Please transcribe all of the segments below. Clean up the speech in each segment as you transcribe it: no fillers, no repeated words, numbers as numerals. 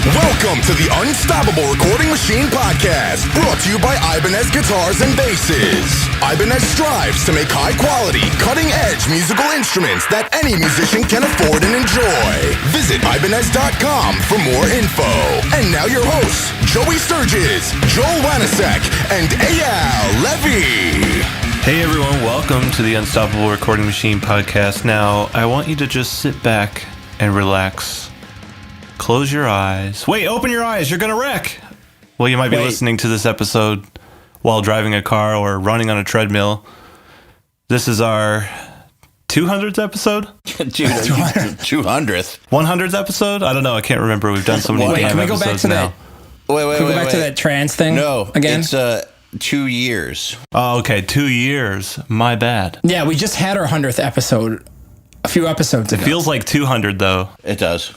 Welcome to the Unstoppable Recording Machine Podcast, brought to you by Ibanez Guitars and Basses. Ibanez strives to make high-quality, cutting-edge musical instruments that any musician can afford and enjoy. Visit Ibanez.com for more info. And now your hosts, Joey Sturgis, Joel Wanasek, and EYAL Levy. Hey everyone, welcome to the Unstoppable Recording Machine Podcast. Now, I want you to just sit back and relax. Close your eyes. Wait, open your eyes. You're going to wreck. Well, you might be listening to this episode while driving a car or running on a treadmill. This is our 200th episode? 200th? 100th episode? I don't know. I can't remember. We've done so many damn can we go back episodes to now. Wait, can we go back to that trans thing? No, again? It's 2 years. Oh, okay. 2 years. My bad. Yeah, we just had our 100th episode a few episodes ago. It feels like 200, though. It does.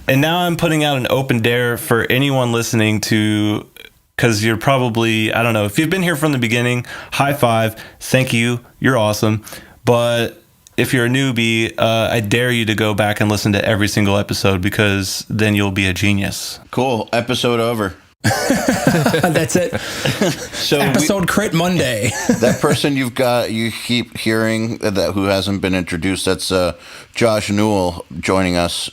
And now I'm putting out an open dare for anyone listening to, because you're probably, I don't know, if you've been here from the beginning, high five, thank you, you're awesome. But if you're a newbie, I dare you to go back and listen to every single episode, because then you'll be a genius. Cool. Episode over. That's it. So Episode Crit Monday. That person you keep hearing that who hasn't been introduced, that's Josh Newell joining us,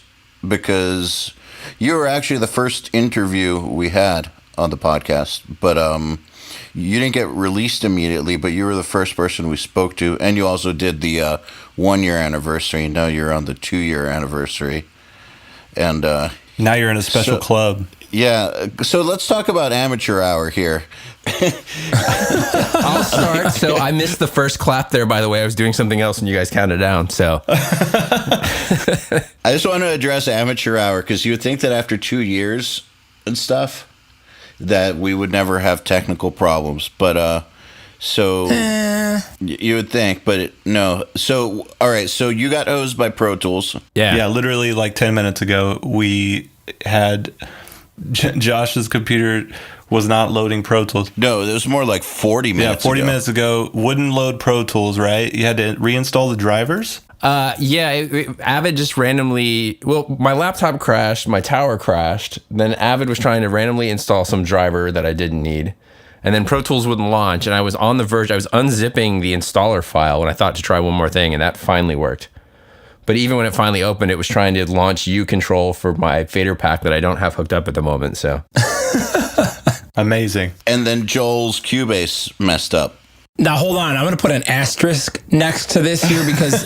because you were actually the first interview we had on the podcast, but you didn't get released immediately, but you were the first person we spoke to, and you also did the 1 year anniversary. Now you're on the 2 year anniversary, and now you're in a special club. Yeah, so let's talk about amateur hour here. I'll start. So I missed the first clap there, by the way. I was doing something else and you guys counted down. So I just want to address amateur hour, because you would think that after 2 years and stuff that we would never have technical problems. But you would think, but no. So, all right, so you got hosed by Pro Tools. Yeah, literally like 10 minutes ago, we had... Josh's computer was not loading Pro Tools. No, it was more like 40 minutes ago. 40 minutes ago, wouldn't load Pro Tools, right? You had to reinstall the drivers? Avid just randomly... Well, my laptop crashed, my tower crashed, then Avid was trying to randomly install some driver that I didn't need, and then Pro Tools wouldn't launch, and I was on the verge. I was unzipping the installer file, and I thought to try one more thing, and that finally worked. But even when it finally opened, it was trying to launch U-Control for my fader pack that I don't have hooked up at the moment. So amazing. And then Joel's Cubase messed up. Now, hold on. I'm going to put an asterisk next to this here, because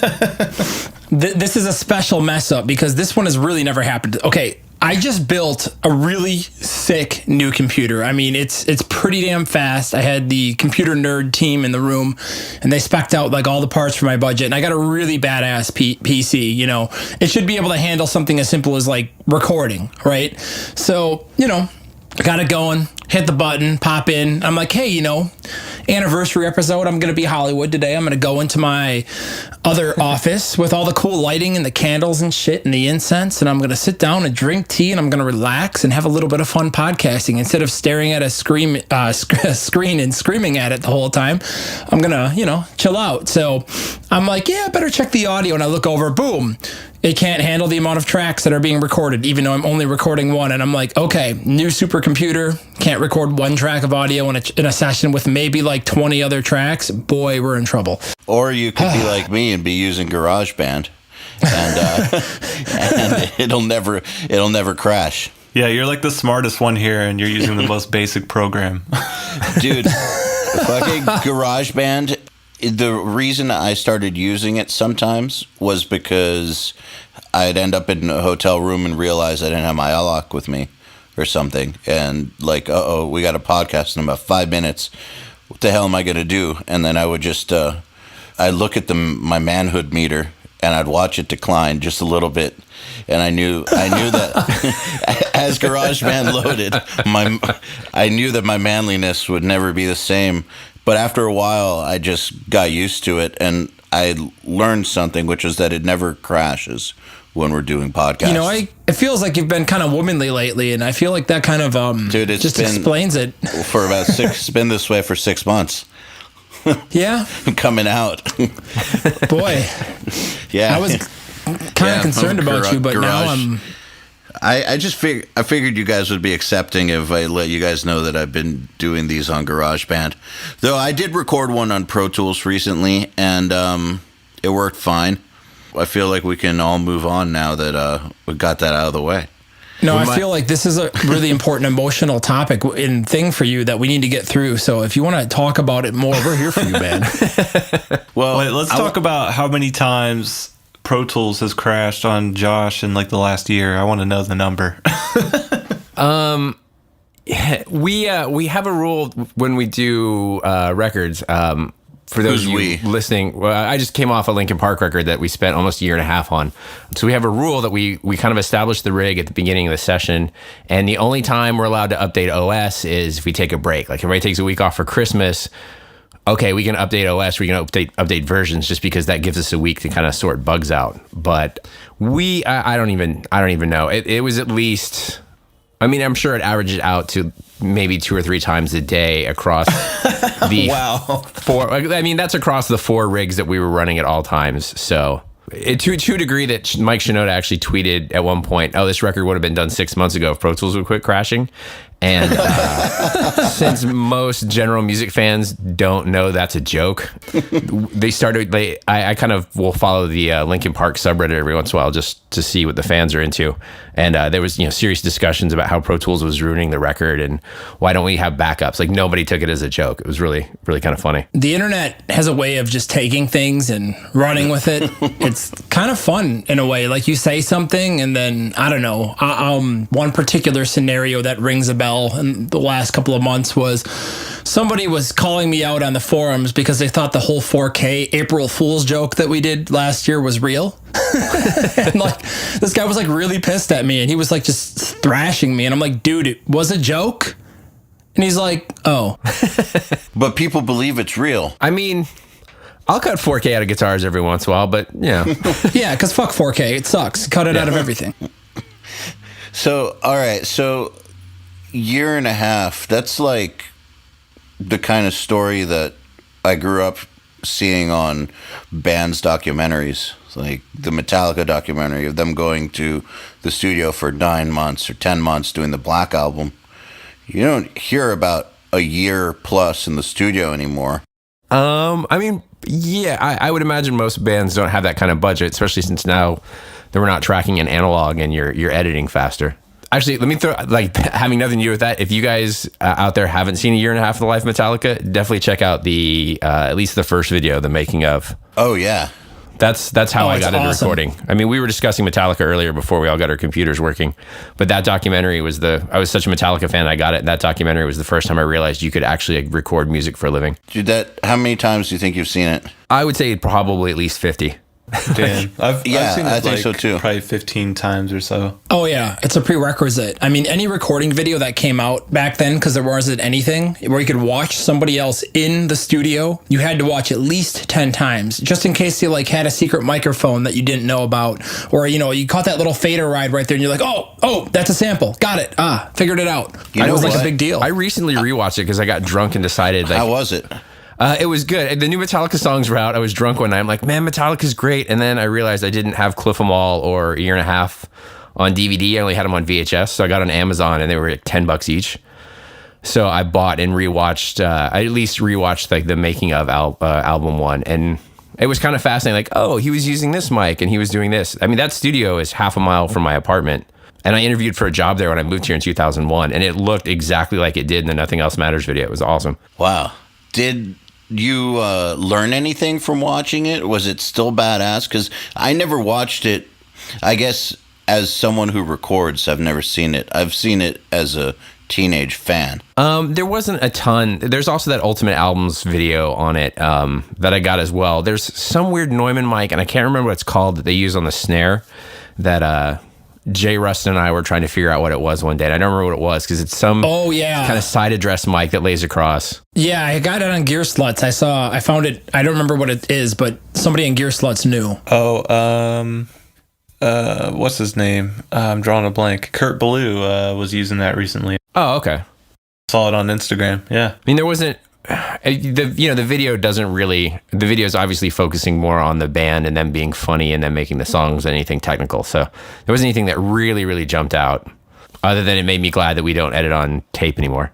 this is a special mess up, because this one has really never happened. Okay, I just built a really sick new computer. I mean, it's pretty damn fast. I had the computer nerd team in the room, and they spec'd out like all the parts for my budget. And I got a really badass PC. You know, it should be able to handle something as simple as like recording, right? So, you know, I got it going, hit the button, pop in. I'm like, hey, you know, anniversary episode, I'm going to be Hollywood today. I'm going to go into my other office with all the cool lighting and the candles and shit and the incense, and I'm going to sit down and drink tea, and I'm going to relax and have a little bit of fun podcasting instead of staring at a screen and screaming at it the whole time. I'm going to, you know, chill out. So I'm like, yeah, I better check the audio, and I look over, boom. It can't handle the amount of tracks that are being recorded, even though I'm only recording one. And I'm like, okay, new supercomputer, can't record one track of audio in a session with maybe like 20 other tracks. Boy, we're in trouble. Or you could be like me and be using GarageBand, and it'll never crash. Yeah, you're like the smartest one here, and you're using the most basic program. Dude, fucking GarageBand. The reason I started using it sometimes was because I'd end up in a hotel room and realize I didn't have my iLock with me or something. And like, we got a podcast in about 5 minutes. What the hell am I going to do? And then I would just, I'd look at my manhood meter, and I'd watch it decline just a little bit. And I knew that as GarageBand loaded, I knew that my manliness would never be the same. But after a while, I just got used to it, and I learned something, which is that it never crashes when we're doing podcasts. You know, it feels like you've been kind of womanly lately, and I feel like that kind of Dude, just explains it. For about it's been this way for 6 months. Yeah. Coming out. Boy. Yeah. I was kind of concerned about you, but now I figured you guys would be accepting if I let you guys know that I've been doing these on GarageBand. Though I did record one on Pro Tools recently, and it worked fine. I feel like we can all move on now that we got that out of the way. No, I feel like this is a really important emotional topic and thing for you that we need to get through. So if you want to talk about it more, we're here for you, man. Well, wait, let's talk about how many times Pro Tools has crashed on Josh in like the last year. I want to know the number. We have a rule when we do records. For those of you listening, well, I just came off a Linkin Park record that we spent almost a year and a half on. So we have a rule that we kind of established the rig at the beginning of the session. And the only time we're allowed to update OS is if we take a break. Like if everybody takes a week off for Christmas, okay, we can update OS, we can update versions just because that gives us a week to kind of sort bugs out. But I don't even know. It was at least, I mean, I'm sure it averages out to maybe 2 or 3 times a day across the four. I mean, that's across the 4 rigs that we were running at all times. So to a degree that Mike Shinoda actually tweeted at one point, oh, this record would have been done 6 months ago if Pro Tools would quit crashing. And since most general music fans don't know that's a joke, I kind of will follow the Linkin Park subreddit every once in a while just to see what the fans are into. And there was serious discussions about how Pro Tools was ruining the record and why don't we have backups? Like nobody took it as a joke. It was really, really kind of funny. The internet has a way of just taking things and running with it. It's kind of fun in a way. Like you say something and then, I don't know, one particular scenario that rings a bell in the last couple of months was somebody was calling me out on the forums because they thought the whole 4K April Fool's joke that we did last year was real. And like this guy was like really pissed at me and he was like just thrashing me and I'm like, dude, it was a joke. And he's like, oh. But people believe it's real. I mean, I'll cut 4K out of guitars every once in a while, but yeah. Yeah, because fuck 4K. It sucks. Cut it out of everything. So, all right. So, year and a half, that's like the kind of story that I grew up seeing on bands' documentaries. It's like the Metallica documentary of them going to the studio for 9 months or 10 months doing the Black Album. You don't hear about a year plus in the studio anymore. I mean, yeah, I would imagine most bands don't have that kind of budget, especially since now that we're not tracking in analog and you're editing faster. Actually, let me throw, like, having nothing to do with that. If you guys out there haven't seen a year and a half of the life of Metallica, definitely check out the at least the first video, the making of. Oh yeah, that's how I got into recording. I mean, we were discussing Metallica earlier before we all got our computers working, but that documentary was I was such a Metallica fan, I got it. And that documentary was the first time I realized you could actually record music for a living. Dude, how many times do you think you've seen it? I would say probably at least 50. Dan, I've seen it I think so too. Probably 15 times or so. Oh yeah, it's a prerequisite. I mean, any recording video that came out back then, because there wasn't anything where you could watch somebody else in the studio, you had to watch at least 10 times, just in case you like had a secret microphone that you didn't know about, or you caught that little fader ride right there, and you're like, oh, that's a sample, got it, figured it out. It was like a big deal. I recently rewatched it because I got drunk and decided. Like, how was it? It was good. The new Metallica songs were out. I was drunk one night. I'm like, man, Metallica's great. And then I realized I didn't have Cliff 'Em All or A Year and a Half on DVD. I only had them on VHS. So I got on Amazon and they were like $10 each. So I bought and rewatched, I at least rewatched like the making of album 1. And it was kind of fascinating. Like, oh, he was using this mic and he was doing this. I mean, that studio is half a mile from my apartment. And I interviewed for a job there when I moved here in 2001. And it looked exactly like it did in the Nothing Else Matters video. It was awesome. Wow. Did you learn anything from watching it? Was it still badass? Because I never watched it. I guess as someone who records, I've never seen it. I've seen it as a teenage fan. There wasn't a ton. There's also that Ultimate Albums video on it that I got as well. There's some weird Neumann mic, and I can't remember what it's called, that they use on the snare that Jay Rustin and I were trying to figure out what it was one day. And I don't remember what it was because it's some kind of side address mic that lays across. Yeah, I got it on Gear Sluts. I found it. I don't remember what it is, but somebody in Gear Sluts knew. What's his name? I'm drawing a blank. Kurt Ballou was using that recently. Oh, okay. Saw it on Instagram. Yeah. I mean, there wasn't the video doesn't really. The video is obviously focusing more on the band and them being funny and them making the songs than anything technical. So there wasn't anything that really, really jumped out. Other than it made me glad that we don't edit on tape anymore.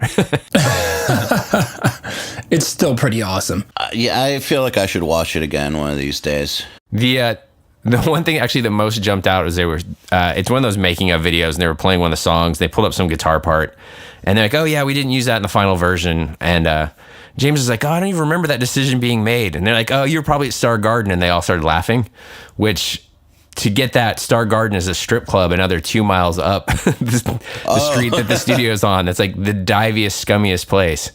It's still pretty awesome. Yeah, I feel like I should watch it again one of these days. The one thing actually that most jumped out is it's one of those making of videos, and they were playing one of the songs. They pulled up some guitar part, and they're like, "Oh yeah, we didn't use that in the final version." And James is like, "Oh, I don't even remember that decision being made." And they're like, "Oh, you were probably at Star Garden," and they all started laughing. Which, to get that, Star Garden is a strip club another 2 miles up the street that the studio's on. That's like the diviest, scummiest place.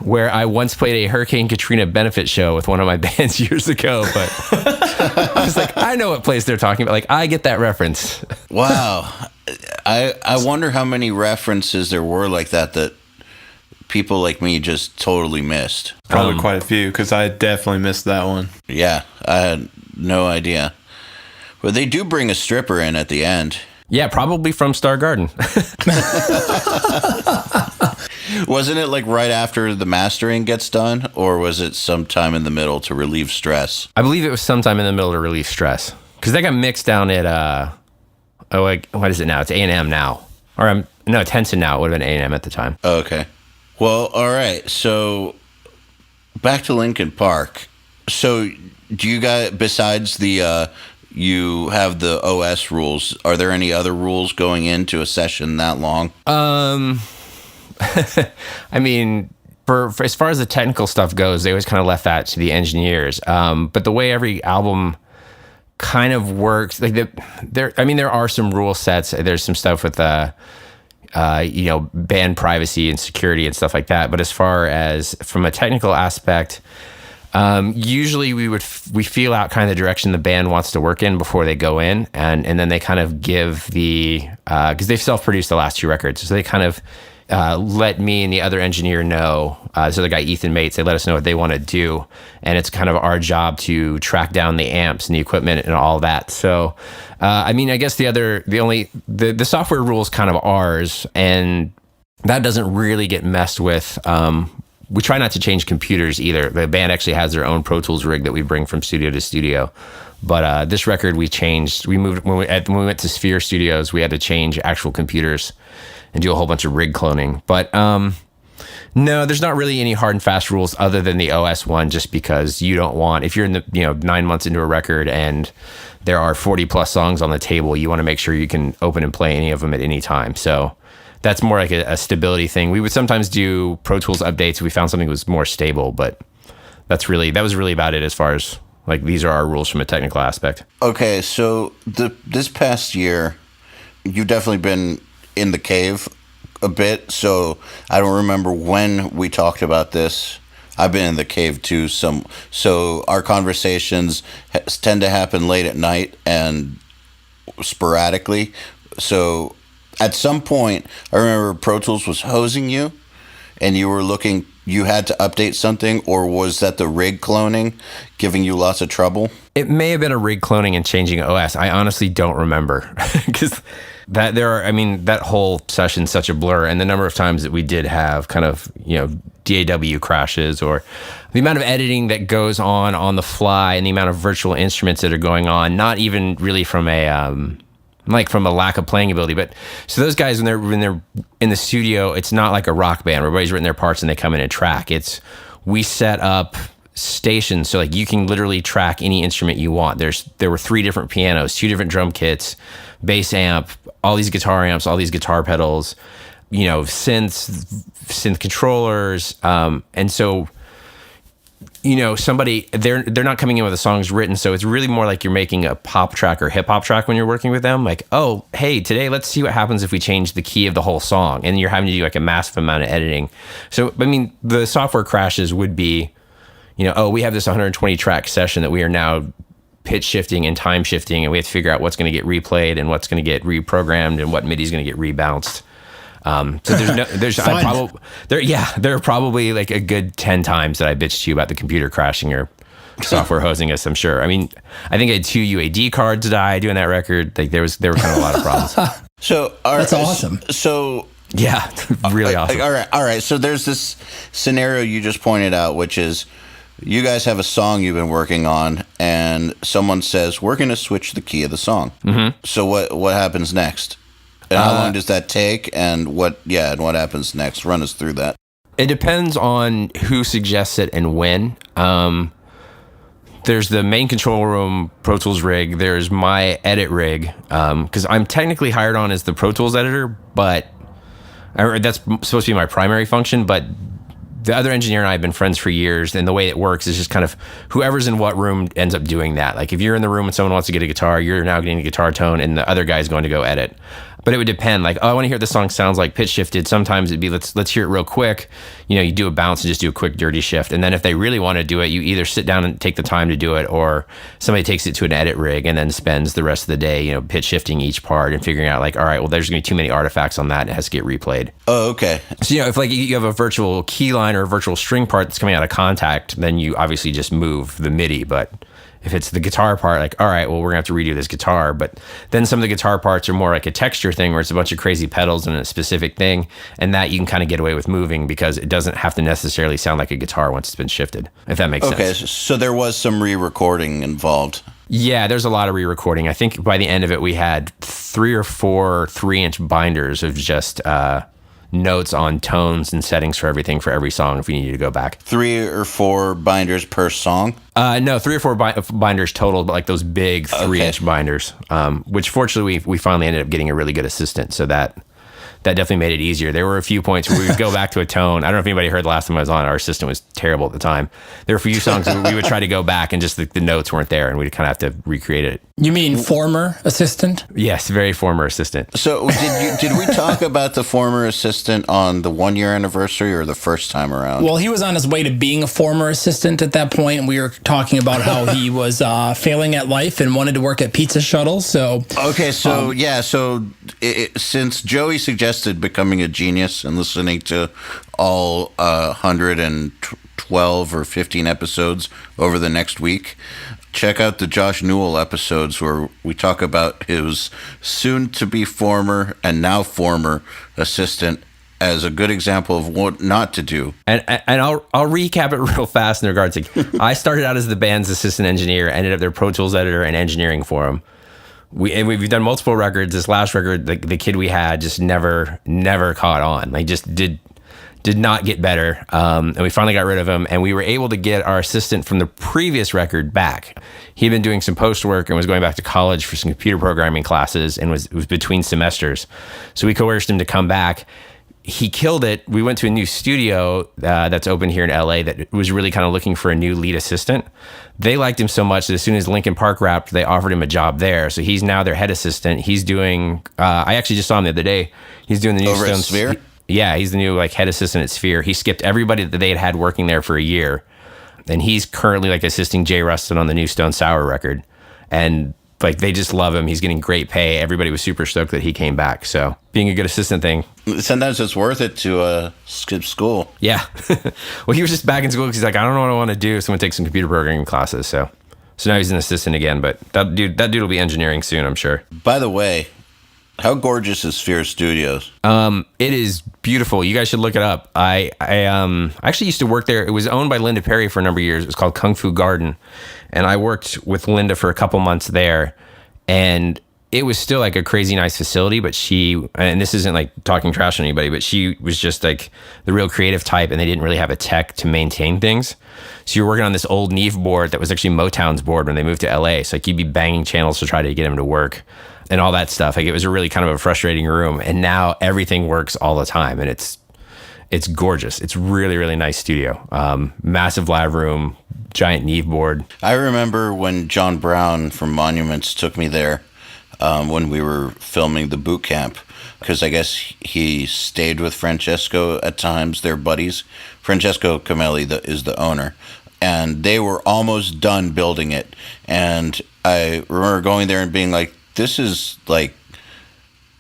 Where I once played a Hurricane Katrina benefit show with one of my bands years ago, but I was like, I know what place they're talking about. Like, I get that reference. Wow. I wonder how many references there were like that people like me just totally missed. Probably quite a few, because I definitely missed that one. Yeah, I had no idea. But they do bring a stripper in at the end. Yeah, probably from Star Garden. Wasn't it like right after the mastering gets done, or was it sometime in the middle to relieve stress? I believe it was sometime in the middle to relieve stress, because that got mixed down at what is it now? It's A&M now, or no, Tenson now. It would have been A&M at the time. Okay. Well, all right. So back to Linkin Park. So do you guys, besides the you have the OS rules, are there any other rules going into a session that long? I mean, for as far as the technical stuff goes, they always kind of left that to the engineers. But the way every album kind of works, like there are some rule sets. There's some stuff with band privacy and security and stuff like that. But as far as from a technical aspect, usually we feel out kind of the direction the band wants to work in before they go in, and then they kind of give because they've self-produced the last two records, so they kind of let me and the other engineer know. So the guy Ethan Mates, they let us know what they want to do, and it's kind of our job to track down the amps and the equipment and all that. So, I guess the software rules kind of ours, and that doesn't really get messed with. We try not to change computers either. The band actually has their own Pro Tools rig that we bring from studio to studio. But this record we changed. We moved when we went to Sphere Studios. We had to change actual computers and do a whole bunch of rig cloning. But no, there's not really any hard and fast rules other than the OS one, just because you don't want, if you're in the 9 months into a record and there are 40 plus songs on the table, you want to make sure you can open and play any of them at any time. So that's more like a stability thing. We would sometimes do Pro Tools updates if we found something was more stable, but that was really about it as far as like these are our rules from a technical aspect. Okay, so this past year, you've definitely been in the cave a bit, so I don't remember when we talked about this. I've been in the cave too, so our conversations tend to happen late at night and sporadically. So at some point, I remember Pro Tools was hosing you, and you had to update something, or was that the rig cloning giving you lots of trouble? It may have been a rig cloning and changing OS. I honestly don't remember, because that whole session's such a blur, and the number of times that we did have kind of, DAW crashes, or the amount of editing that goes on the fly, and the amount of virtual instruments that are going on, not even really from from a lack of playing ability, but so those guys, when they're in the studio, it's not like a rock band where everybody's written their parts and they come in and track. We set up stations, so like you can literally track any instrument you want. There were 3 different pianos, 2 different drum kits, bass amp, all these guitar amps, all these guitar pedals, synth controllers, and so somebody, they're not coming in with the songs written, so it's really more like you're making a pop track or hip hop track when you're working with them. Like, oh, hey, today let's see what happens if we change the key of the whole song, and you're having to do like a massive amount of editing. So, the software crashes would be, we have this 120 track session that we are now pitch shifting and time shifting, and we have to figure out what's going to get replayed and what's going to get reprogrammed and what MIDI is going to get rebounced. So there are probably like a good 10 times that I bitched to you about the computer crashing or software hosing us, I'm sure. I think I had 2 UAD cards die doing that record. Like there were kind of a lot of problems. So that's awesome. So Yeah, really awesome. All right. So there's this scenario you just pointed out, which is you guys have a song you've been working on, and someone says, we're going to switch the key of the song. Mm-hmm. So what happens next? And how long does that take? And what happens next? Run us through that. It depends on who suggests it and when. There's the main control room Pro Tools rig. There's my edit rig, because I'm technically hired on as the Pro Tools editor, but that's supposed to be my primary function. But the other engineer and I have been friends for years, and the way it works is just kind of whoever's in what room ends up doing that. Like if you're in the room and someone wants to get a guitar, you're now getting a guitar tone, and the other guy's going to go edit. But it would depend. Like, oh, I want to hear what this song sounds like pitch shifted. Sometimes it'd be let's hear it real quick. You do a bounce and just do a quick dirty shift. And then if they really want to do it, you either sit down and take the time to do it, or somebody takes it to an edit rig and then spends the rest of the day, pitch shifting each part and figuring out like, all right, well, there's going to be too many artifacts on that, and it has to get replayed. Oh, okay. So if like you have a virtual key line or a virtual string part that's coming out of contact, then you obviously just move the MIDI. But if it's the guitar part, like, all right, well, we're gonna have to redo this guitar. But then some of the guitar parts are more like a texture thing where it's a bunch of crazy pedals and a specific thing. And that you can kind of get away with moving because it doesn't have to necessarily sound like a guitar once it's been shifted, if that makes sense. Okay, so there was some re-recording involved. Yeah, there's a lot of re-recording. I think by the end of it, we had 3 or 4 3-inch binders of just notes on tones and settings for everything for every song if we needed to go back. 3 or 4 binders per song? No, 3 or 4 binders total, but like those big 3-inch binders, which fortunately we finally ended up getting a really good assistant, so that definitely made it easier. There were a few points where we would go back to a tone. I don't know if anybody heard the last time I was on, our assistant was terrible at the time. There were a few songs where we would try to go back and just the notes weren't there, and we'd kind of have to recreate it. You mean former assistant? Yes, very former assistant. So did we talk about the former assistant on the 1-year anniversary or the first time around? Well, he was on his way to being a former assistant at that point, and we were talking about how he was failing at life and wanted to work at Pizza Shuttle. So since Joey suggested becoming a genius and listening to all 112 or 15 episodes over the next week, check out the Josh Newell episodes where we talk about his soon-to-be former and now former assistant as a good example of what not to do. And I'll recap it real fast in regards to I started out as the band's assistant engineer, ended up their Pro Tools editor and engineering for him. We've done multiple records. This last record, the kid we had just never caught on. Like just did not get better. And we finally got rid of him, and we were able to get our assistant from the previous record back. He'd been doing some post work and was going back to college for some computer programming classes, and was between semesters. So we coerced him to come back. He killed it. We went to a new studio that's open here in LA that was really kind of looking for a new lead assistant. They liked him so much that as soon as Linkin Park wrapped, they offered him a job there. So he's now their head assistant. He's doing, I actually just saw him the other day. He's doing the new Over at Sphere? Yeah, he's the new head assistant at Sphere. He skipped everybody that they had working there for a year. And he's currently assisting Jay Rustin on the new Stone Sour record. And they just love him. He's getting great pay. Everybody was super stoked that he came back. So being a good assistant thing. Sometimes it's worth it to skip school. Yeah. Well, he was just back in school because he's like, I don't know what I want to do. So I'm going to take some computer programming classes. So now he's an assistant again. But that dude will be engineering soon, I'm sure. By the way, how gorgeous is Sphere Studios? It is beautiful. You guys should look it up. I actually used to work there. It was owned by Linda Perry for a number of years. It was called Kung Fu Garden. And I worked with Linda for a couple months there. And it was still a crazy nice facility, but and this isn't talking trash on anybody, but she was just the real creative type, and they didn't really have a tech to maintain things. So you're working on this old Neve board that was actually Motown's board when they moved to LA. So you'd be banging channels to try to get them to work and all that stuff. It was a really kind of a frustrating room. And now everything works all the time, and it's gorgeous. It's really, really nice studio. Massive live room, giant Neve board. I remember when John Brown from Monuments took me there when we were filming the boot camp, because I guess he stayed with Francesco at times. They're buddies. Francesco Camelli is the owner, and they were almost done building it. And I remember going there and being like, this is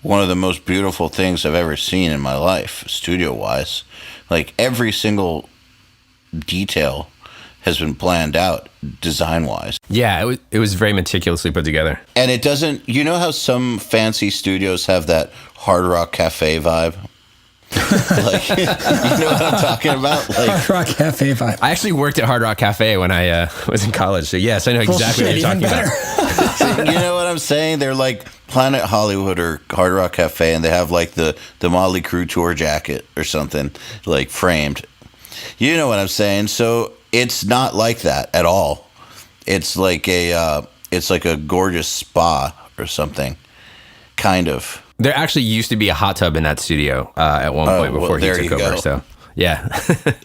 one of the most beautiful things I've ever seen in my life, studio-wise. Every single detail has been planned out design-wise. Yeah, it was very meticulously put together. And it doesn't, you know how some fancy studios have that Hard Rock Cafe vibe? Like, you know what I'm talking about? Like, Hard Rock Cafe vibe. I actually worked at Hard Rock Cafe when I was in college. So yes, I know exactly what you're talking about. you know what I'm saying? They're like Planet Hollywood or Hard Rock Cafe, and they have like the Motley Crue tour jacket or something like framed. You know what I'm saying? So it's not like that at all. It's like a gorgeous spa or something, kind of. There actually used to be a hot tub in that studio at one point before he took over. So yeah.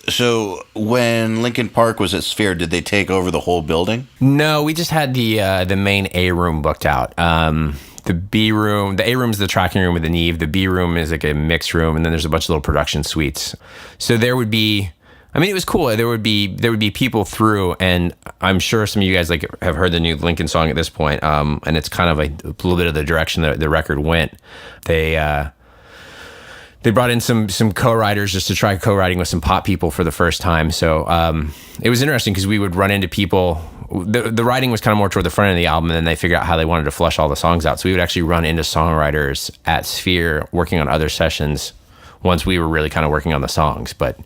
So when Linkin Park was at Sphere, did they take over the whole building? No, we just had the main A room booked out. The B room, the A room is the tracking room with the Neve. The B room is like a mixed room, and then there's a bunch of little production suites. So there would be, I mean, it was cool. There would be people through, and I'm sure some of you guys like have heard the new Linkin song at this point, and it's kind of a little bit of the direction that the record went. They brought in some co-writers just to try co-writing with some pop people for the first time. So it was interesting because we would run into people. The writing was kind of more toward the front of the album, and then they figured out how they wanted to flesh all the songs out. So we would actually run into songwriters at Sphere working on other sessions once we were really kind of working on the songs. But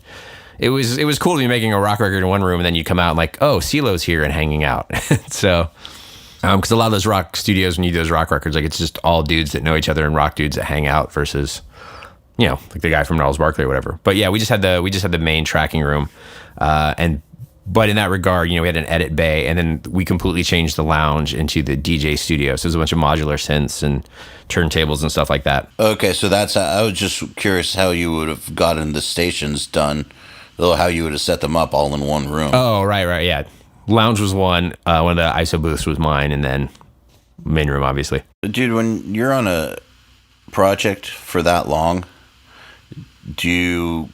it was cool to be making a rock record in one room, and then you come out and like, oh, CeeLo's here and hanging out. So, because a lot of those rock studios, when you do those rock records, like it's just all dudes that know each other and rock dudes that hang out versus, you know, like the guy from Gnarls Barkley or whatever. But yeah, we just had the main tracking room, but in that regard, you know, we had an edit bay, and then we completely changed the lounge into the DJ studio. So there's a bunch of modular synths and turntables and stuff like that. Okay, so I was just curious how you would have gotten the stations done. How you would have set them up all in one room. Oh, right, yeah. Lounge was one of the ISO booths was mine, and then main room, obviously. Dude, when you're on a project for that long, do you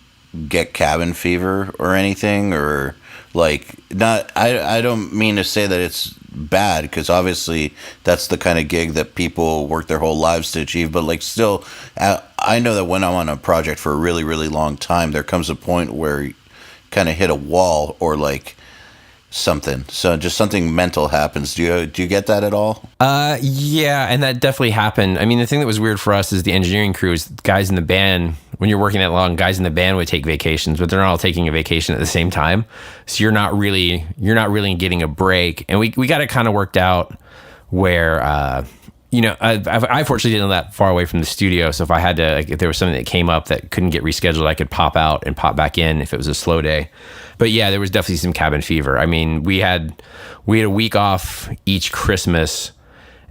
get cabin fever or anything? Or like, not, I don't mean to say that it's bad, because obviously that's the kind of gig that people work their whole lives to achieve, but like still, I know that when I'm on a project for a really, really long time, there comes a point where you kind of hit a wall or like something. So just something mental happens. Do you get that at all? Yeah, and that definitely happened. I mean, the thing that was weird for us is the engineering crew is guys in the band. When you're working that long, guys in the band would take vacations, but they're not all taking a vacation at the same time. So you're not really getting a break. And we got it kind of worked out where, you know, I fortunately didn't live that far away from the studio. So if I had to, like, if there was something that came up that couldn't get rescheduled, I could pop out and pop back in if it was a slow day. But yeah, there was definitely some cabin fever. I mean, we had a week off each Christmas,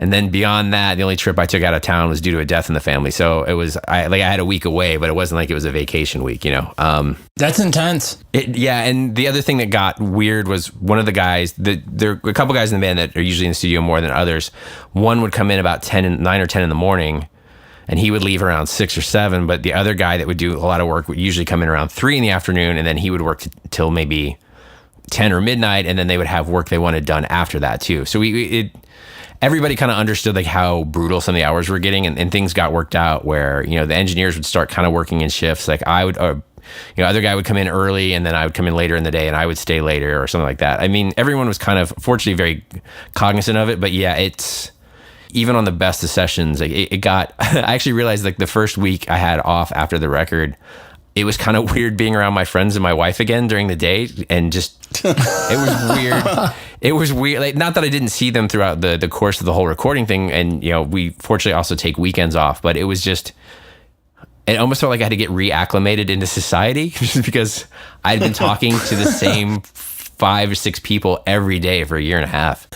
and then beyond that, the only trip I took out of town was due to a death in the family. So it was, I had a week away, but it wasn't like it was a vacation week, you know. That's intense. Yeah, and the other thing that got weird was one of the guys, there are a couple guys in the band that are usually in the studio more than others. One would come in about 9 or 10 in the morning, and he would leave around 6 or 7. But the other guy that would do a lot of work would usually come in around 3 in the afternoon, and then he would work till maybe 10 or midnight, and then they would have work they wanted done after that too. So everybody kind of understood like how brutal some of the hours were getting, and things got worked out where, you know, the engineers would start kind of working in shifts. Like I would, you know, other guy would come in early, and then I would come in later in the day, and I would stay later or something like that. I mean, everyone was kind of fortunately very cognizant of it, but yeah, it's even on the best of sessions, like it got, I actually realized like the first week I had off after the record, it was kind of weird being around my friends and my wife again during the day, and just, it was weird. It was weird. Like, not that I didn't see them throughout the course of the whole recording thing. And, you know, we fortunately also take weekends off, but it was just, it almost felt like I had to get reacclimated into society just because I'd been talking to the same 5 or 6 people every day for a year and a half.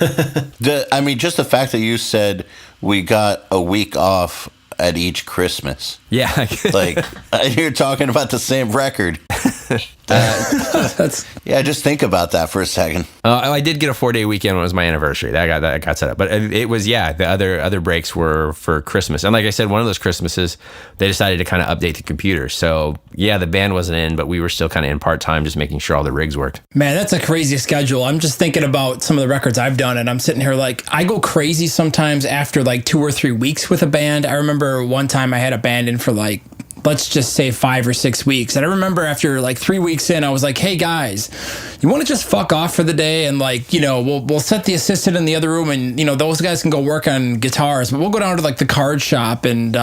I mean, just the fact that you said we got a week off at each Christmas. Yeah. Like, you're talking about the same record. Yeah, just think about that for a second. I did get a 4-day weekend when it was my anniversary. That got set up. But it was, yeah, the other breaks were for Christmas. And like I said, one of those Christmases, they decided to kind of update the computer. So yeah, the band wasn't in, but we were still kind of in part-time, just making sure all the rigs worked. Man, that's a crazy schedule. I'm just thinking about some of the records I've done, and I'm sitting here like, I go crazy sometimes after like 2 or 3 weeks with a band. I remember one time I had a band in for like let's just say 5 or 6 weeks. And I remember after like 3 weeks in, I was like, hey guys, you want to just fuck off for the day? And like, we'll set the assistant in the other room and, those guys can go work on guitars, but we'll go down to like the card shop and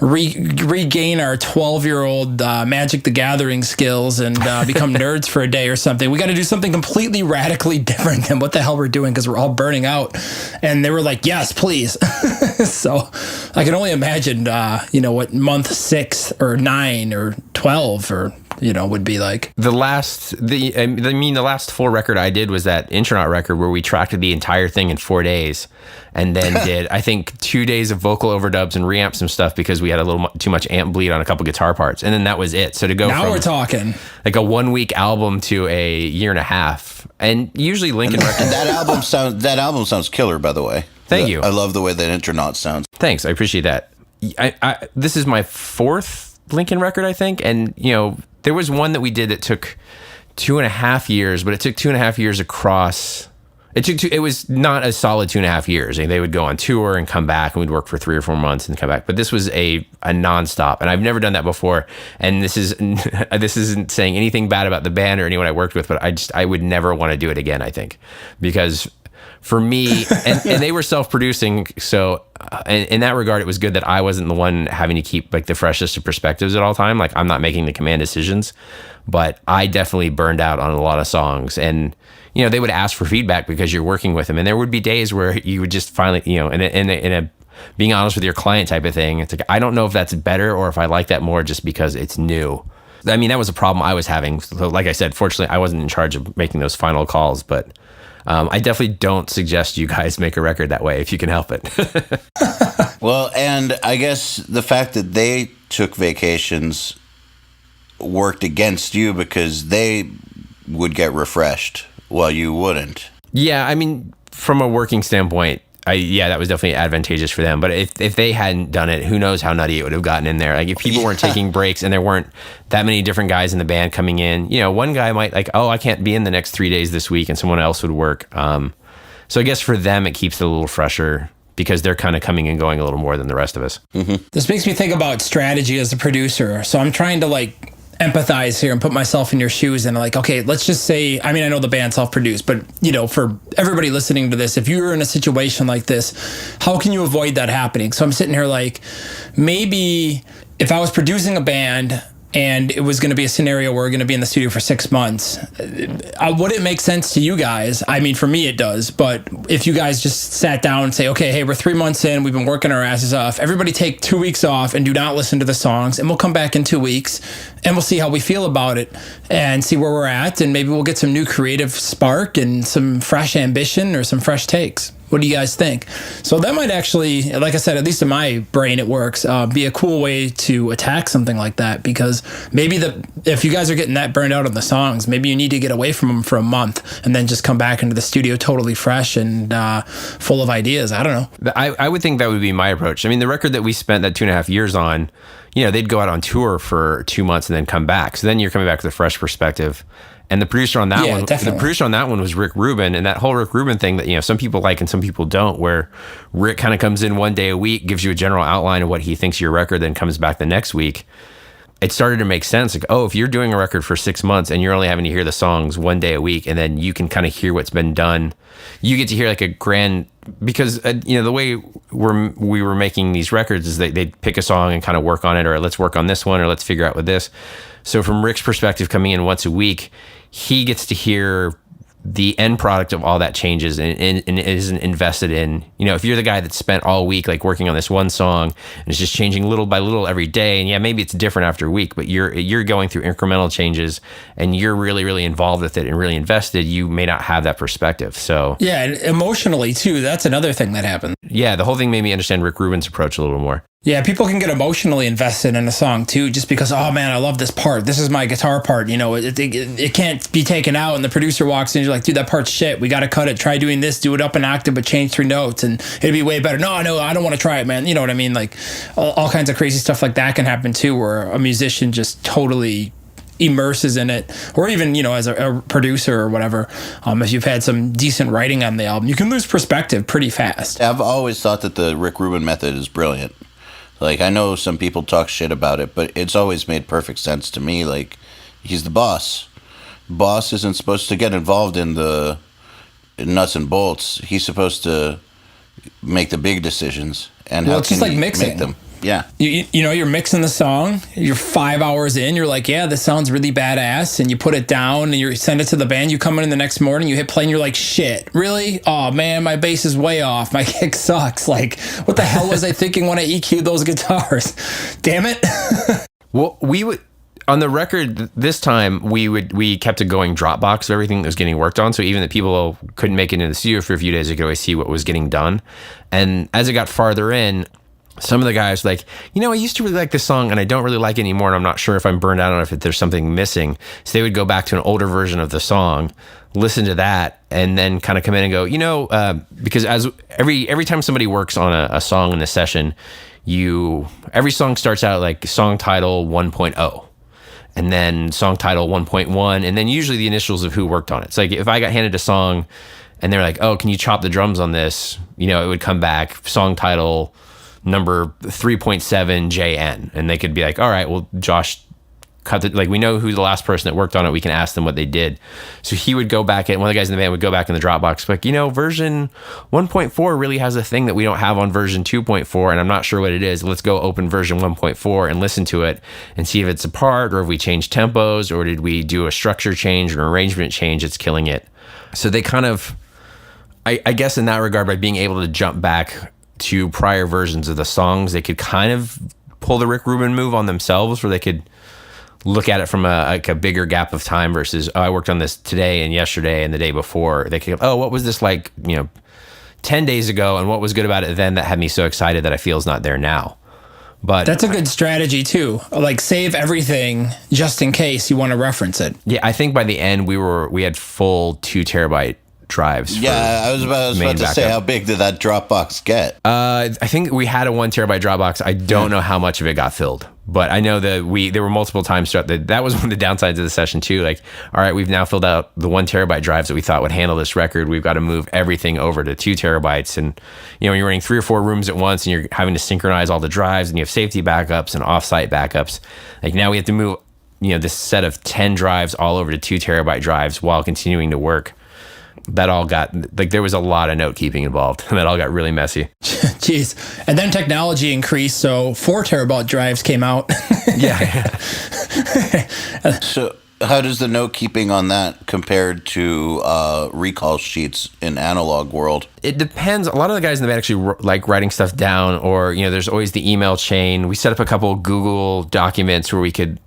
regain our 12-year-old Magic the Gathering skills and become nerds for a day or something. We got to do something completely radically different than what the hell we're doing because we're all burning out. And they were like, yes, please. So I can only imagine, what month 6 or 9 or 12 or would be like. The last full record I did was that Intronaut record where we tracked the entire thing in 4 days, and then did I think 2 days of vocal overdubs and reamp some stuff because we had a little too much amp bleed on a couple guitar parts, and then that was it. So to go now from we're talking like a 1 week album to a year and a half, and usually Linkin Park. And that album sounds killer, by the way. Thank you. I love the way that Intronaut sounds. Thanks, I appreciate that. This is my 4th Linkin record, I think, and there was one that we did that took 2.5 years, but it took 2.5 years across. It was not a solid 2.5 years. They would go on tour and come back, and we'd work for 3 or 4 months and come back. But this was a nonstop, and I've never done that before. And this isn't saying anything bad about the band or anyone I worked with, but I would never want to do it again, I think, because for me, and they were self-producing, so in that regard, it was good that I wasn't the one having to keep like the freshest of perspectives at all time. Like I'm not making the command decisions, but I definitely burned out on a lot of songs, and they would ask for feedback because you're working with them, and there would be days where you would just finally, in a being honest with your client type of thing, it's like I don't know if that's better or if I like that more just because it's new. I mean, that was a problem I was having. So, like I said, fortunately, I wasn't in charge of making those final calls, but. I definitely don't suggest you guys make a record that way if you can help it. Well, and I guess the fact that they took vacations worked against you because they would get refreshed while you wouldn't. Yeah, I mean, from a working standpoint, that was definitely advantageous for them. But if they hadn't done it, who knows how nutty it would have gotten in there. Like if people weren't taking breaks and there weren't that many different guys in the band coming in, one guy might like, oh, I can't be in the next 3 days this week, and someone else would work. So I guess for them, it keeps it a little fresher because they're kind of coming and going a little more than the rest of us. Mm-hmm. This makes me think about strategy as a producer. So I'm trying to like empathize here and put myself in your shoes and like, okay, let's just say, I mean, I know the band self-produced, but for everybody listening to this, if you're in a situation like this, how can you avoid that happening? So I'm sitting here like, maybe if I was producing a band and it was going to be a scenario where we're going to be in the studio for 6 months, would it make sense to you guys? I mean, for me, it does. But if you guys just sat down and say, okay, hey, we're 3 months in, we've been working our asses off. Everybody take 2 weeks off and do not listen to the songs. And we'll come back in 2 weeks and we'll see how we feel about it and see where we're at. And maybe we'll get some new creative spark and some fresh ambition or some fresh takes. What do you guys think? So that might actually, like I said, at least in my brain, it works, be a cool way to attack something like that, because maybe if you guys are getting that burned out on the songs, maybe you need to get away from them for a month and then just come back into the studio totally fresh and full of ideas. I don't know. I would think that would be my approach. I mean, the record that we spent that 2.5 years on, they'd go out on tour for 2 months and then come back. So then you're coming back with a fresh perspective. And the producer on that one, definitely. The producer on that one was Rick Rubin, and that whole Rick Rubin thing that some people like and some people don't, where Rick kind of comes in 1 day a week, gives you a general outline of what he thinks of your record, then comes back the next week. It started to make sense. Like, oh, if you're doing a record for 6 months and you're only having to hear the songs 1 day a week, and then you can kind of hear what's been done, you get to hear like a grand. Because the way we were making these records is they'd pick a song and kind of work on it, or let's work on this one, or let's figure out with this. So from Rick's perspective, coming in once a week, he gets to hear the end product of all that changes and isn't invested in, if you're the guy that spent all week like working on this one song and it's just changing little by little every day, and maybe it's different after a week, but you're going through incremental changes and you're really, really involved with it and really invested, you may not have that perspective. So yeah, and emotionally too, that's another thing that happened. Yeah, the whole thing made me understand Rick Rubin's approach a little more. Yeah, people can get emotionally invested in a song too, just because, oh man, I love this part. This is my guitar part. It can't be taken out. And the producer walks in and you're like, dude, that part's shit. We got to cut it. Try doing this, do it up an octave, but change 3 notes and it'd be way better. No, I don't want to try it, man. You know what I mean? Like all kinds of crazy stuff like that can happen too, where a musician just totally immerses in it, or even as a producer or whatever, if you've had some decent writing on the album, you can lose perspective pretty fast. I've always thought that the Rick Rubin method is brilliant. Like, I know some people talk shit about it, but it's always made perfect sense to me. Like, he's the boss. Boss isn't supposed to get involved in the nuts and bolts. He's supposed to make the big decisions. And Well, how it's just can like he mixing. make them? Yeah. You know, you're mixing the song, you're 5 hours in, you're like, yeah, this sounds really badass, and you put it down and you send it to the band, you come in the next morning, you hit play and you're like, shit, really? Oh man, my bass is way off, my kick sucks. Like, what the hell was I thinking when I EQ'd those guitars? Damn it. Well, we would on the record this time we kept a going Dropbox of everything that was getting worked on. So even that people couldn't make it into the studio for a few days, they could always see what was getting done. And as it got farther in, some of the guys were like, I used to really like this song and I don't really like it anymore, and I'm not sure if I'm burned out on it, if there's something missing. So they would go back to an older version of the song, listen to that, and then kind of come in and go, because as every time somebody works on a song in a session, every song starts out like song title 1.0. And then song title 1.1, and then usually the initials of who worked on it. It's like if I got handed a song and they're like, oh, can you chop the drums on this? It would come back song title number 3.7 JN. And they could be like, all right, well, Josh cut it. Like, we know who the last person that worked on it. We can ask them what they did. So he would go back, and one of the guys in the band would go back in the Dropbox, like, version 1.4 really has a thing that we don't have on version 2.4, and I'm not sure what it is. Let's go open version 1.4 and listen to it and see if it's a part, or if we changed tempos, or did we do a structure change or an arrangement change that's killing it. So they kind of, I guess in that regard, by being able to jump back to prior versions of the songs, they could kind of pull the Rick Rubin move on themselves, where they could look at it from a bigger gap of time versus, I worked on this today and yesterday and the day before. They could go, what was this like, 10 days ago, and what was good about it then that had me so excited that I feel is not there now. But that's a good strategy too. Like, save everything just in case you want to reference it. Yeah, I think by the end we had full 2 terabyte drives. Yeah, I was about to say, how big did that Dropbox get? I think we had a 1 terabyte Dropbox. I don't know how much of it got filled, but I know that there were multiple times throughout that was one of the downsides of the session too. Like, all right, we've now filled out the 1 terabyte drives that we thought would handle this record. We've got to move everything over to 2 terabytes. And, you're running 3 or 4 rooms at once, and you're having to synchronize all the drives, and you have safety backups and offsite backups. Like, now we have to move, this set of 10 drives all over to 2 terabyte drives while continuing to work. That all got, like, there was a lot of note keeping involved, and that all got really messy. Jeez. And then technology increased, so 4 terabyte drives came out. Yeah. So how does the note keeping on that compared to recall sheets in analog world? It depends. A lot of the guys in the band actually like writing stuff down, or, there's always the email chain. We set up a couple Google documents where we could,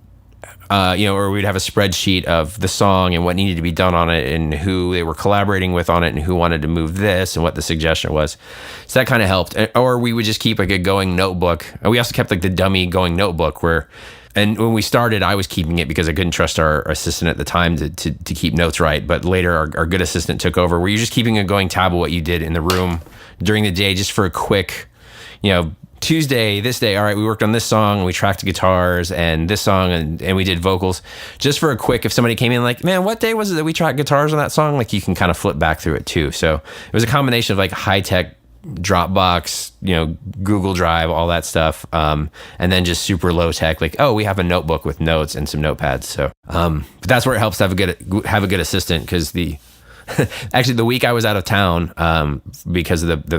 or we'd have a spreadsheet of the song and what needed to be done on it, and who they were collaborating with on it, and who wanted to move this, and what the suggestion was. So that kind of helped. Or we would just keep like a going notebook. And we also kept like the dummy going notebook and when we started, I was keeping it because I couldn't trust our assistant at the time to keep notes right. But later, our good assistant took over, where you're just keeping a going tab of what you did in the room during the day, just for a quick, Tuesday, this day, all right, we worked on this song, and we tracked the guitars, and this song, and we did vocals, just for a quick, if somebody came in like, man, what day was it that we tracked guitars on that song? Like, you can kind of flip back through it too. So it was a combination of like high-tech Dropbox, Google Drive, all that stuff, and then just super low-tech, like, oh, we have a notebook with notes and some notepads. So but that's where it helps to have a good assistant, because actually the week I was out of town, because of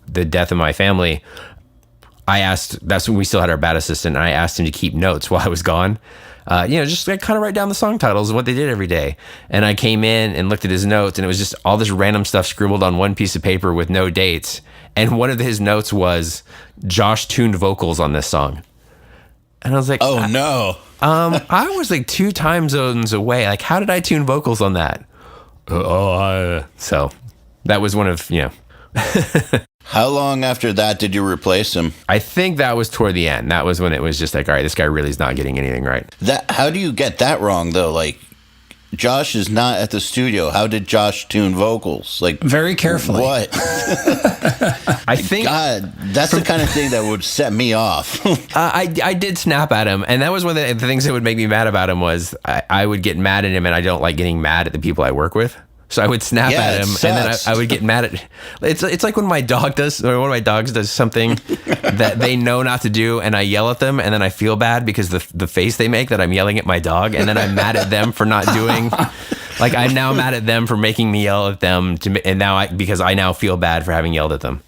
the death of my family, that's when we still had our bad assistant, and I asked him to keep notes while I was gone. Just like kind of write down the song titles and what they did every day. And I came in and looked at his notes, and it was just all this random stuff scribbled on one piece of paper with no dates. And one of his notes was, Josh tuned vocals on this song. And I was like, oh no. I was like 2 time zones away. Like, how did I tune vocals on that? So that was one of, How long after that did you replace him? I think that was toward the end. That was when it was just like, all right, this guy really is not getting anything right. How do you get that wrong, though? Like, Josh is not at the studio. How did Josh tune vocals? Like, very carefully. What? I think, God, that's the kind of thing that would set me off. I did snap at him, and that was one of the things that would make me mad about him was I would get mad at him, and I don't like getting mad at the people I work with. So I would snap Yeah, at it him, and then sucks. I would get mad at. It's like when my dog does, or one of my dogs does something that they know not to do, and I yell at them, and then I feel bad because the face they make that I'm yelling at my dog, and then I'm mad at them for not doing. Like I'm now mad at them for making me yell at them, and now because I now feel bad for having yelled at them.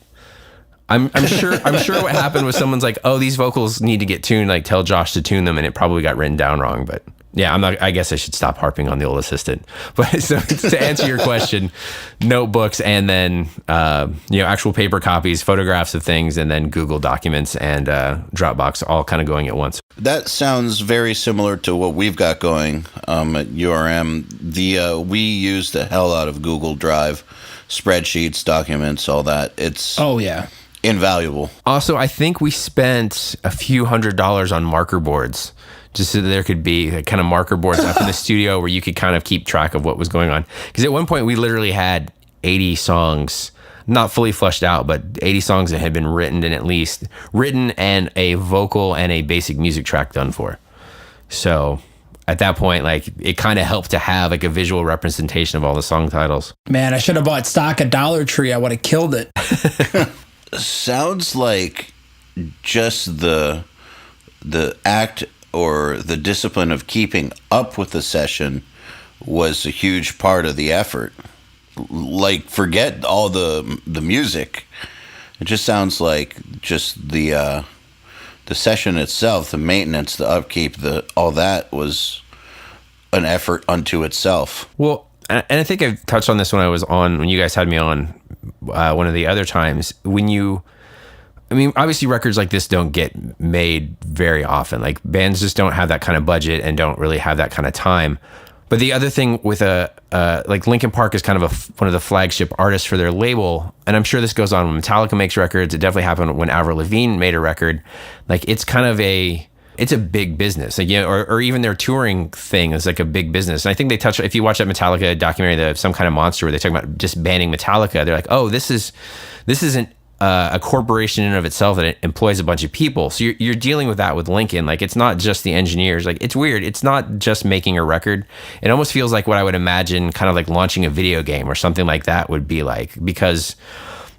I'm sure what happened was someone's like, oh, these vocals need to get tuned. Like tell Josh to tune them, and it probably got written down wrong, but. Yeah, I guess I should stop harping on the old assistant. But so to answer your question, notebooks and then actual paper copies, photographs of things, and then Google Documents and Dropbox all kind of going at once. That sounds very similar to what we've got going at URM. We use the hell out of Google Drive, spreadsheets, documents, all that. It's invaluable. Also, I think we spent a few $100s on marker boards. Just so that there could be kind of marker boards up in the studio where you could kind of keep track of what was going on. Because at one point we literally had 80 songs, not fully fleshed out, but 80 songs that had been written and a vocal and a basic music track done for. So at that point, like it kind of helped to have like a visual representation of all the song titles. Man, I should have bought stock at Dollar Tree. I would have killed it. Sounds like just the act or the discipline of keeping up with the session was a huge part of the effort. Like, forget all the music. It just sounds like just the session itself, the maintenance, the upkeep, all that was an effort unto itself. Well, and I think I touched on this when you guys had me on one of the other times. Obviously records like this don't get made very often. Like bands just don't have that kind of budget and don't really have that kind of time. But the other thing with like Linkin Park is kind of one of the flagship artists for their label. And I'm sure this goes on when Metallica makes records. It definitely happened when Avril Lavigne made a record. Like it's kind of it's a big business. Like, or even their touring thing is like a big business. And I think they touch, if you watch that Metallica documentary, Some Kind of Monster, where they talk about just banning Metallica, they're like, oh, this isn't a corporation in and of itself that it employs a bunch of people. So you're dealing with that with Linkin. Like it's not just the engineers. Like it's weird. It's not just making a record. It almost feels like what I would imagine kind of like launching a video game or something like that would be like, because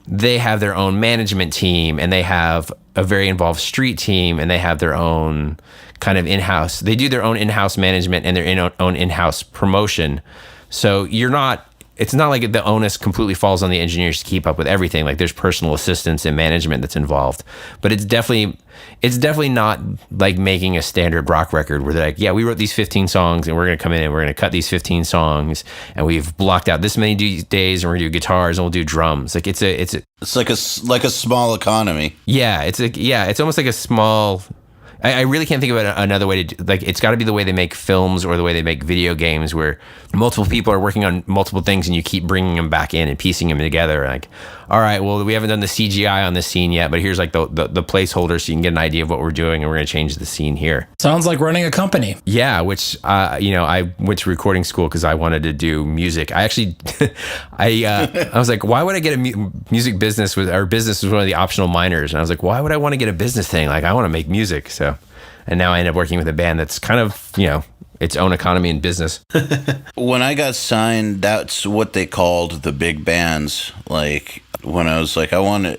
they have their own management team and they have a very involved street team and they have their own kind of in-house. They do their own in-house management and their own in-house promotion. So it's not like the onus completely falls on the engineers to keep up with everything. Like there's personal assistance and management that's involved, but it's definitely not like making a standard rock record where they're like, yeah, we wrote these 15 songs and we're going to come in and we're going to cut these 15 songs and we've blocked out this many days and we're going to do guitars and we'll do drums. Like it's like a small economy. Yeah. It's almost like a small, I really can't think of another way to do, like it's got to be the way they make films or the way they make video games where multiple people are working on multiple things and you keep bringing them back in and piecing them together. Like, all right, well, we haven't done the CGI on this scene yet, but here's like the placeholder so you can get an idea of what we're doing and we're going to change the scene here. Sounds like running a company. Yeah, which, I went to recording school because I wanted to do music. I actually, I was like, why would I get a music business business was one of the optional minors. And I was like, why would I want to get a business thing? Like I want to make music. So, and now I end up working with a band that's kind of, its own economy and business. When I got signed, that's what they called the big bands. Like when I was like, when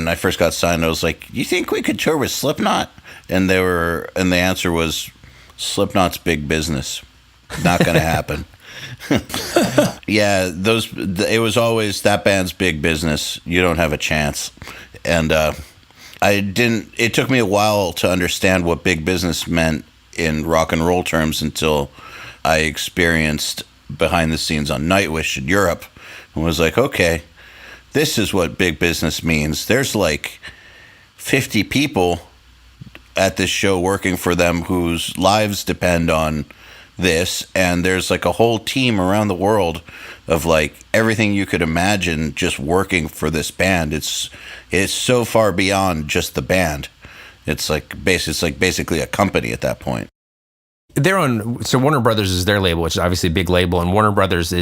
I first got signed, I was like, you think we could tour with Slipknot? And the answer was, Slipknot's big business. Not going to happen. Yeah, it was always that band's big business. You don't have a chance. And it took me a while to understand what big business meant in rock and roll terms until I experienced behind the scenes on Nightwish in Europe and was like, okay, this is what big business means. There's like 50 people at this show working for them whose lives depend on this, and there's like a whole team around the world of like everything you could imagine just working for this band. It's so far beyond just the band. It's basically a company at that point. So Warner Brothers is their label, which is obviously a big label, and Warner Brothers and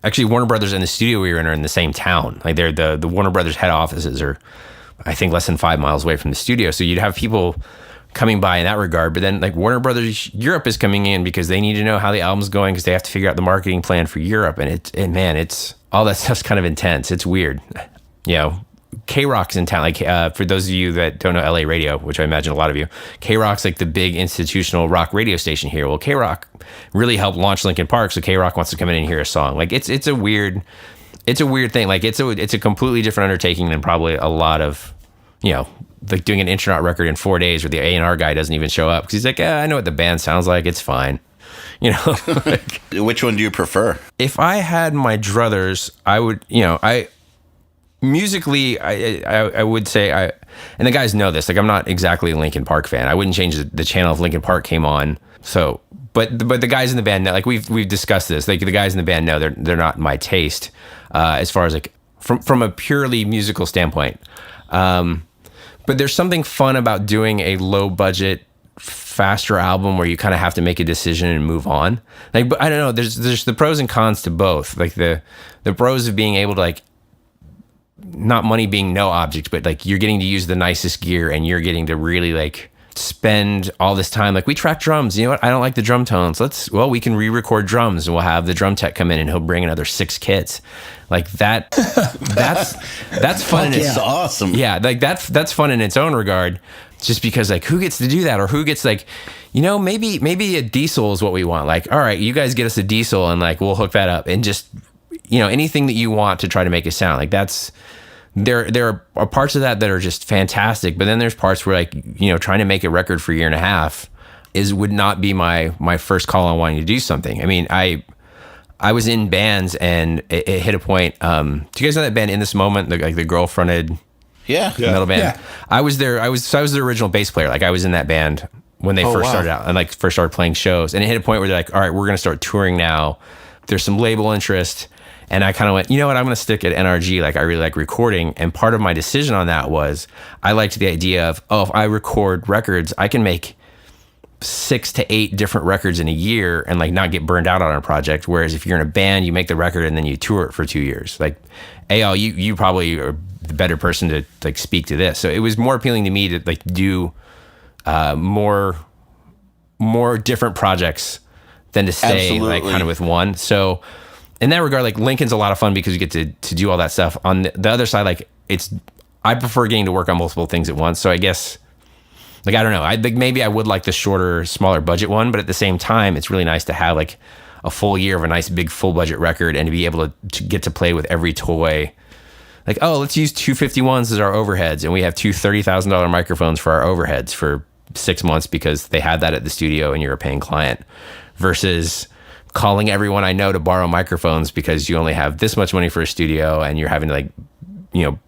the studio we were in are in the same town. Like they're the Warner Brothers head offices are, I think, less than 5 miles away from the studio. So you'd have people coming by in that regard. But then like Warner Brothers Europe is coming in because they need to know how the album's going because they have to figure out the marketing plan for Europe. And it's all that stuff's kind of intense. It's weird. You know, K-Rock's in town. Like for those of you that don't know LA radio, which I imagine a lot of you, K-Rock's like the big institutional rock radio station here. Well, K-Rock really helped launch Linkin Park, so K-Rock wants to come in and hear a song. Like it's a weird thing. Like it's a completely different undertaking than probably a lot of, you know, like doing an intronaut record in 4 days where the A&R guy doesn't even show up because he's like, I know what the band sounds like. It's fine. You know, like, Which one do you prefer? if I had my druthers, I would, you know, musically, I would say and the guys know this, like I'm not exactly a Linkin Park fan. I wouldn't change the channel if Linkin Park came on. So, but the guys in the band know, like we've discussed this, like the guys in the band know they're not my taste, as far as like from a purely musical standpoint. But there's something fun about doing a low budget, faster album where you kind of have to make a decision and move on. Like, but I don't know, there's the pros and cons to both. Like the pros of being able to like, not money being no object, but like you're getting to use the nicest gear and you're getting to really like spend all this time. Like we track drums, you know what? I don't like the drum tones. We can re-record drums and we'll have the drum tech come in and he'll bring another 6 kits. Like that's fun. It's awesome. Yeah. Like that's fun in its own regard, just because like who gets to do that, or who gets like, you know, maybe a diesel is what we want. Like, all right, you guys get us a diesel and like, we'll hook that up and just, you know, anything that you want to try to make it sound like that's, there are parts of that are just fantastic, but then there's parts where like, you know, trying to make a record for a year and a half would not be my first call on wanting to do something. I mean, I was in bands and it hit a point. Do you guys know that band In This Moment, like the girl fronted metal band? Yeah. I was the original bass player. Like I was in that band when they first started out and like first started playing shows, and it hit a point where they're like, all right, we're going to start touring now. There's some label interest. And I kind of went, you know what, I'm going to stick at NRG. Like, I really like recording. And part of my decision on that was I liked the idea of, if I record records, I can make 6 to 8 different records in a year and like not get burned out on a project. Whereas if you're in a band, you make the record and then you tour it for 2 years. Like, EYAL, you probably are the better person to like speak to this. So it was more appealing to me to like do more different projects than to stay like kind of with one. So in that regard, like Lincoln's a lot of fun because you get to do all that stuff. On the other side, like I prefer getting to work on multiple things at once. So I guess, like, I don't know. I think maybe I would like the shorter, smaller budget one, but at the same time, it's really nice to have like a full year of a nice big full budget record and to be able to get to play with every toy. Like, oh, let's use 251s as our overheads, and we have 2 $30,000 microphones for our overheads for 6 months because they had that at the studio and you're a paying client, versus calling everyone I know to borrow microphones because you only have this much money for a studio and you're having to like, you know,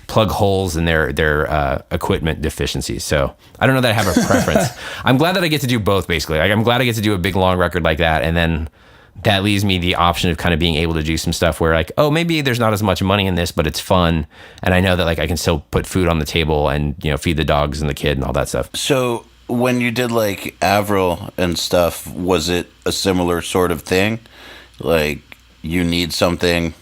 plug holes in their equipment deficiencies. So I don't know that I have a preference. I'm glad that I get to do both, basically. Like, I'm glad I get to do a big long record like that, and then that leaves me the option of kind of being able to do some stuff where like, oh, maybe there's not as much money in this, but it's fun, and I know that like I can still put food on the table and, you know, feed the dogs and the kid and all that stuff. So when you did like Avril and stuff, was it a similar sort of thing? Like, you need something,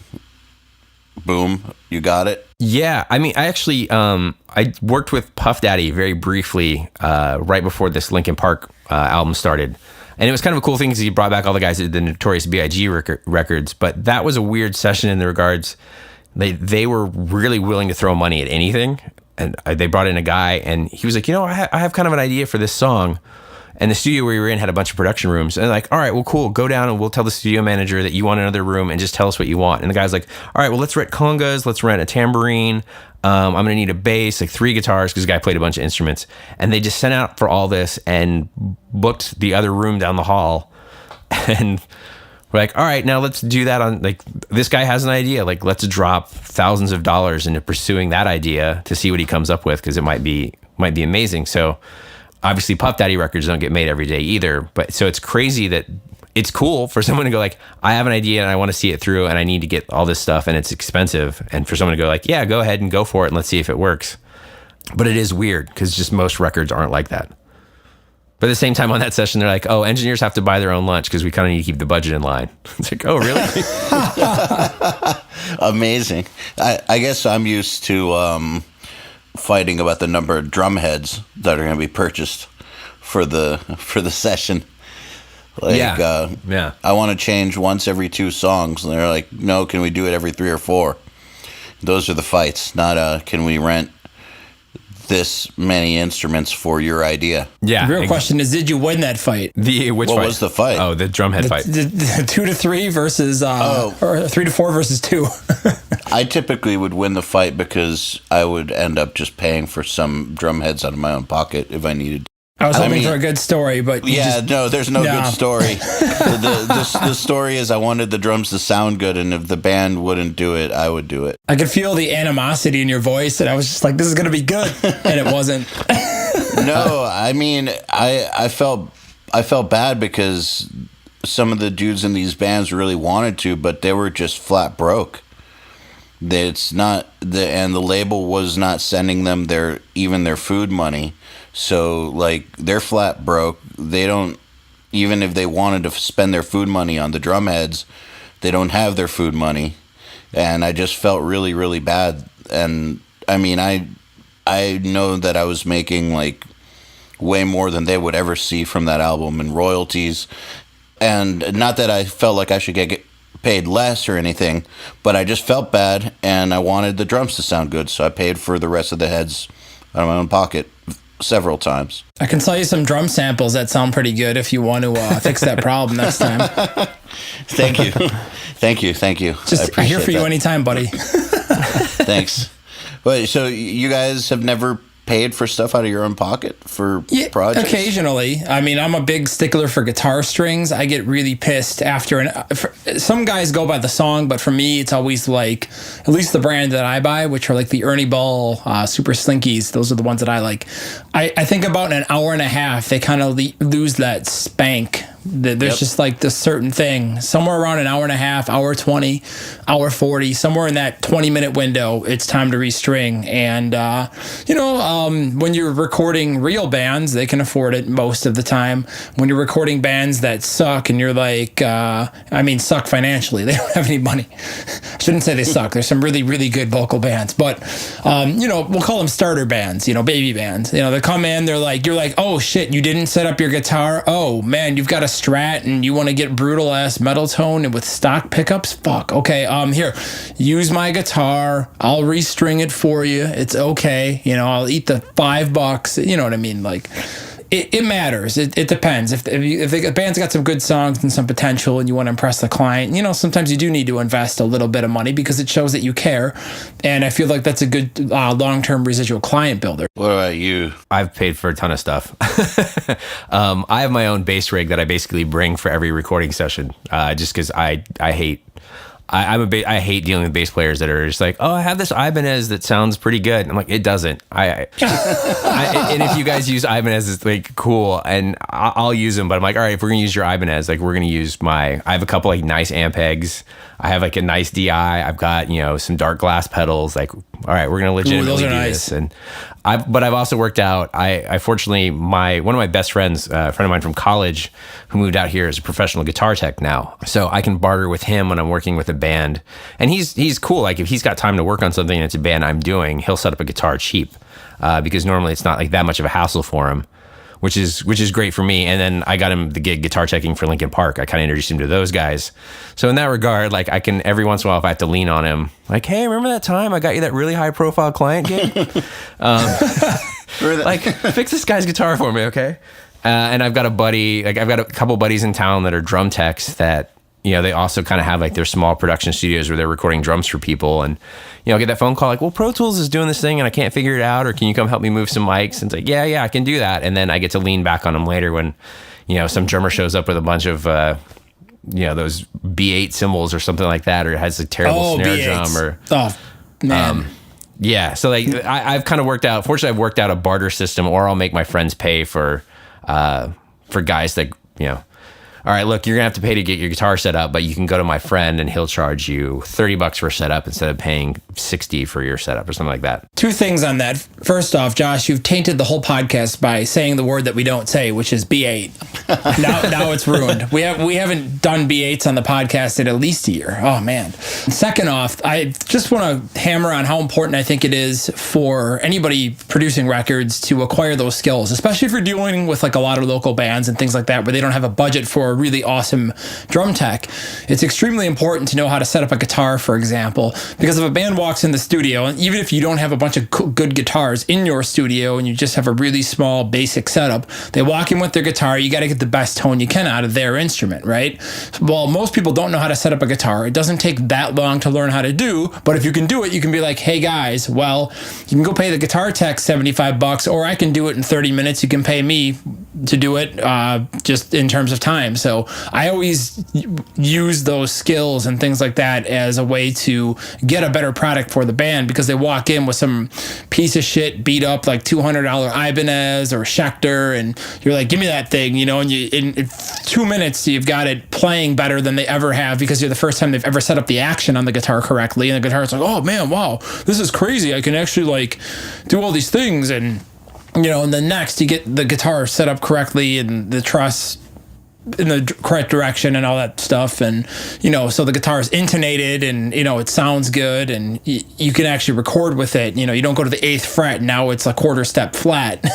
boom, you got it? Yeah, I mean, I actually I worked with Puff Daddy very briefly right before this Linkin Park album started, and it was kind of a cool thing because he brought back all the guys that did the Notorious B.I.G. records. But that was a weird session in the regards they were really willing to throw money at anything, and they brought in a guy, and he was like, you know, I have kind of an idea for this song. And the studio we were in had a bunch of production rooms. And like, all right, well, cool. Go down and we'll tell the studio manager that you want another room and just tell us what you want. And the guy's like, all right, well, let's rent congas. Let's rent a tambourine. I'm going to need a bass, like 3 guitars, because the guy played a bunch of instruments. And they just sent out for all this and booked the other room down the hall. And we're like, all right, now let's do that on, like, this guy has an idea. Like, let's drop thousands of dollars into pursuing that idea to see what he comes up with, because it might be amazing. So obviously, Puff Daddy records don't get made every day either. But so it's crazy that it's cool for someone to go like, I have an idea and I want to see it through and I need to get all this stuff and it's expensive. And for someone to go like, yeah, go ahead and go for it and let's see if it works. But it is weird because just most records aren't like that. But at the same time on that session, they're like, oh, engineers have to buy their own lunch because we kind of need to keep the budget in line. It's like, oh, really? Amazing. I guess I'm used to fighting about the number of drum heads that are going to be purchased. for the session. Like, yeah. I want to change once every 2 songs, and they're like, no, can we do it every 3 or 4? Those are the fights, not can we rent this many instruments for your idea? Yeah. The real question is, did you win that fight? What fight? was the fight? Oh, the drumhead fight. The 2 to 3 versus, or 3 to 4 versus 2. I typically would win the fight because I would end up just paying for some drum heads out of my own pocket if I needed. I was hoping for a good story, but there's no good story. The story is I wanted the drums to sound good, and if the band wouldn't do it, I would do it. I could feel the animosity in your voice, and I was just like, this is going to be good. And it wasn't. No, I mean, I felt bad because some of the dudes in these bands really wanted to, but they were just flat broke. It's not and the label was not sending them their food money. So, like, they're flat broke. They don't, even if they wanted to spend their food money on the drum heads, they don't have their food money. And I just felt really, really bad. And, I mean, I know that I was making, like, way more than they would ever see from that album in royalties. And not that I felt like I should get paid less or anything, but I just felt bad, and I wanted the drums to sound good, so I paid for the rest of the heads out of my own pocket several times. I can sell you some drum samples that sound pretty good if you want to fix that problem next time. Thank you. Thank you. I'm here for you anytime, buddy. Thanks. Wait, so you guys have never paid for stuff out of your own pocket for projects? Occasionally. I mean, I'm a big stickler for guitar strings. I get really pissed after some guys go by the song, but for me, it's always like, at least the brand that I buy, which are like the Ernie Ball Super Slinkies. Those are the ones that I like. I think about an hour and a half, they kind of lose that spank. There's just like this certain thing, somewhere around an hour and a half, hour 20, hour 40, somewhere in that 20-minute window, it's time to restring. And, when you're recording real bands, they can afford it most of the time. When you're recording bands that suck and you're like, suck financially, they don't have any money. I shouldn't say they suck. There's some really, really good vocal bands, but, we'll call them starter bands, baby bands. They come in, you're like, oh shit, you didn't set up your guitar. Oh man, you've got a Strat and you want to get brutal ass metal tone and with stock pickups. Fuck. Okay. Here, use my guitar. I'll restring it for you. It's okay. I'll eat the $5. You know what I mean? Like, it matters. It depends. If the band's got some good songs and some potential and you want to impress the client, sometimes you do need to invest a little bit of money because it shows that you care. And I feel like that's a good long-term residual client builder. What about you? I've paid for a ton of stuff. I have my own bass rig that I basically bring for every recording session, just because I hate dealing with bass players that are just like, oh, I have this Ibanez that sounds pretty good. And I'm like, it doesn't. And if you guys use Ibanez, it's like cool, and I'll use them. But I'm like, all right, if we're gonna use your Ibanez, like we're gonna use I have a couple like nice amp pegs. I have like a nice DI. I've got some dark glass pedals. Like, all right, we're gonna legitimately do this. And I've also worked out. I fortunately one of my best friends, a friend of mine from college, who moved out here, is a professional guitar tech now. So I can barter with him when I'm working with a band, and he's cool. Like if he's got time to work on something and it's a band I'm doing, he'll set up a guitar cheap, because normally it's not like that much of a hassle for him, which is great for me. And then I got him the gig guitar checking for Linkin Park. I kind of introduced him to those guys. So in that regard, like I can every once in a while, if I have to lean on him, like, hey, remember that time I got you that really high profile client gig? Like fix this guy's guitar for me, okay? And I've got a couple buddies in town that are drum techs that, they also kind of have like their small production studios where they're recording drums for people. And, I get that phone call like, well, Pro Tools is doing this thing and I can't figure it out. Or can you come help me move some mics? And it's like, yeah, I can do that. And then I get to lean back on them later when, some drummer shows up with a bunch of, those B8 cymbals or something like that, or it has a terrible snare B8s. drum or. Oh, man. Yeah. So like I've kind of fortunately I've worked out a barter system, or I'll make my friends pay for guys that, all right, look, you're gonna have to pay to get your guitar set up, but you can go to my friend and he'll charge you $30 for a setup instead of paying $60 for your setup or something like that. Two things on that. First off, Josh, you've tainted the whole podcast by saying the word that we don't say, which is B8. Now it's ruined. We haven't done B8s on the podcast in at least a year. Oh man. Second off, I just want to hammer on how important I think it is for anybody producing records to acquire those skills, especially if you're dealing with like a lot of local bands and things like that where they don't have a budget for a really awesome drum tech. It's extremely important to know how to set up a guitar, for example, because if a band walks in the studio, and even if you don't have a bunch of good guitars in your studio and you just have a really small basic setup, they walk in with their guitar, you got to get the best tone you can out of their instrument, right? Well, most people don't know how to set up a guitar. It doesn't take that long to learn how to do, but if you can do it, you can be like, hey guys, well, you can go pay the guitar tech $75, or I can do it in 30 minutes. You can pay me to do it just in terms of time. So I always use those skills and things like that as a way to get a better product for the band, because they walk in with some piece of shit beat up like $200 Ibanez or Schecter, and you're like, give me that thing, you know, and in 2 minutes you've got it playing better than they ever have, because you're the first time they've ever set up the action on the guitar correctly, and the guitar's like, oh man, wow, this is crazy, I can actually like do all these things. And you know, and then next you get the guitar set up correctly and the truss in the correct direction and all that stuff, and you know, so the guitar is intonated and you know it sounds good, and you can actually record with it. You know, you don't go to the 8th fret, now it's a quarter step flat.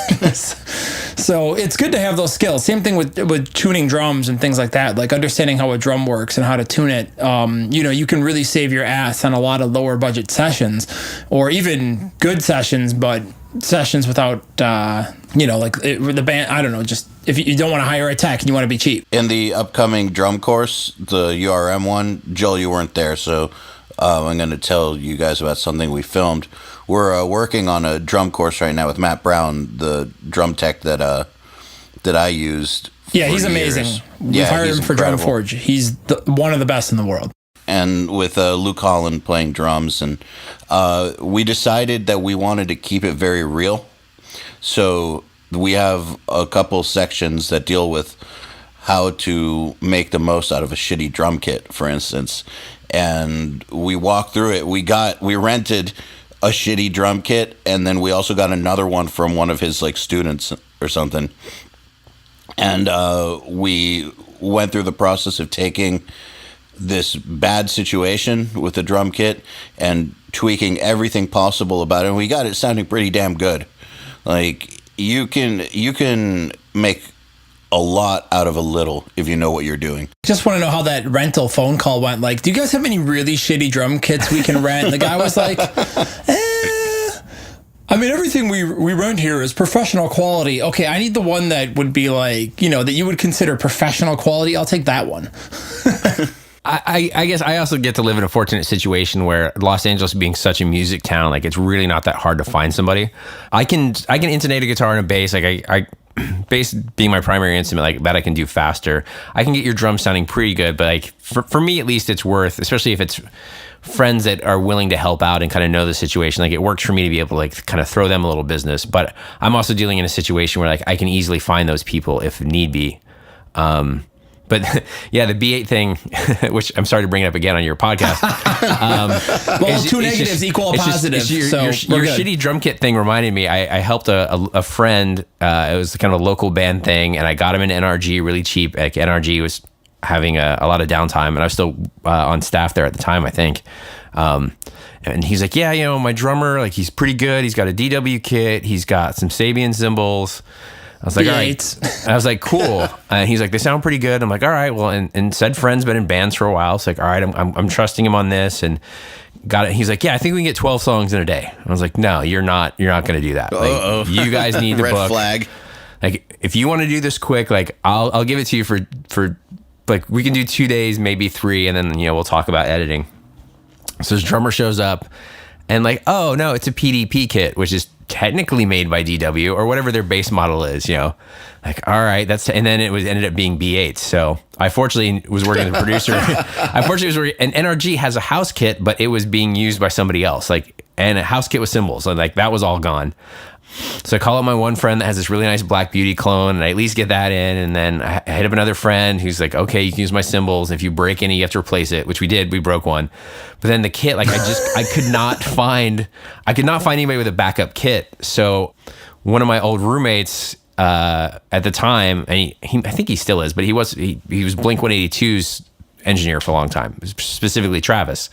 So it's good to have those skills. Same thing with tuning drums and things like that, like understanding how a drum works and how to tune it. You know, you can really save your ass on a lot of lower budget sessions, or even good sessions, but sessions without you know, like the band, I don't know, just if you don't want to hire a tech and you want to be cheap. In the upcoming drum course, the URM one, Joel, you weren't there, so I'm going to tell you guys about something we filmed. We're working on a drum course right now with Matt Brown, the drum tech that I used. Yeah, he's amazing. We've hired him for Drum Forge. He's one of the best in the world. And with Luke Holland playing drums, and we decided that we wanted to keep it very real. So we have a couple sections that deal with how to make the most out of a shitty drum kit, for instance. And we walked through it. We rented a shitty drum kit, and then we also got another one from one of his like students or something. And we went through the process of taking this bad situation with the drum kit and tweaking everything possible about it. And we got it sounding pretty damn good. Like you can make a lot out of a little if you know what you're doing. Just want to know how that rental phone call went. Like, do you guys have any really shitty drum kits we can rent? And the guy was like, I mean, everything we rent here is professional quality. Okay, I need the one that would be like, you know, that you would consider professional quality. I'll take that one. I guess I also get to live in a fortunate situation where Los Angeles being such a music town, like it's really not that hard to find somebody. I can intonate a guitar and a bass, like I bass being my primary instrument, like that I can do faster. I can get your drums sounding pretty good, but like for me at least, it's worth, especially if it's friends that are willing to help out and kind of know the situation. Like it works for me to be able to like kind of throw them a little business, but I'm also dealing in a situation where like I can easily find those people if need be. But yeah, the B8 thing, which I'm sorry to bring it up again on your podcast. Well, two negatives equal a positive. Your shitty drum kit thing reminded me. I helped a friend. It was kind of a local band thing, and I got him an NRG really cheap. Like NRG was having a lot of downtime, and I was still on staff there at the time, I think. And he's like, yeah, you know, my drummer, like he's pretty good. He's got a DW kit. He's got some Sabian cymbals. I was like, all right. I was like, cool. And he's like, they sound pretty good. I'm like, all right. Well, and said friend's been in bands for a while. It's like, all right, I'm trusting him on this, and got it. He's like, yeah, I think we can get 12 songs in a day. I was like, no, you're not going to do that. Like, you guys need to Red book. flag. Like, if you want to do this quick, like, I'll give it to you for like, we can do 2 days, maybe 3, and then, you know, we'll talk about editing. So his drummer shows up, and like, oh no, it's a PDP kit, which is technically made by DW or whatever their base model is, you know. Like, all right, and then it ended up being B8. So I fortunately was working with a producer. And NRG has a house kit, but it was being used by somebody else, like, and a house kit with cymbals, and like that was all gone. So I call up my one friend that has this really nice Black Beauty clone, and I at least get that in. And then I hit up another friend who's like, okay, you can use my cymbals. If you break any, you have to replace it, which we did. We broke one. But then the kit, like I could not find anybody with a backup kit. So one of my old roommates at the time, and I think he still is, but he was Blink-182's engineer for a long time, specifically Travis.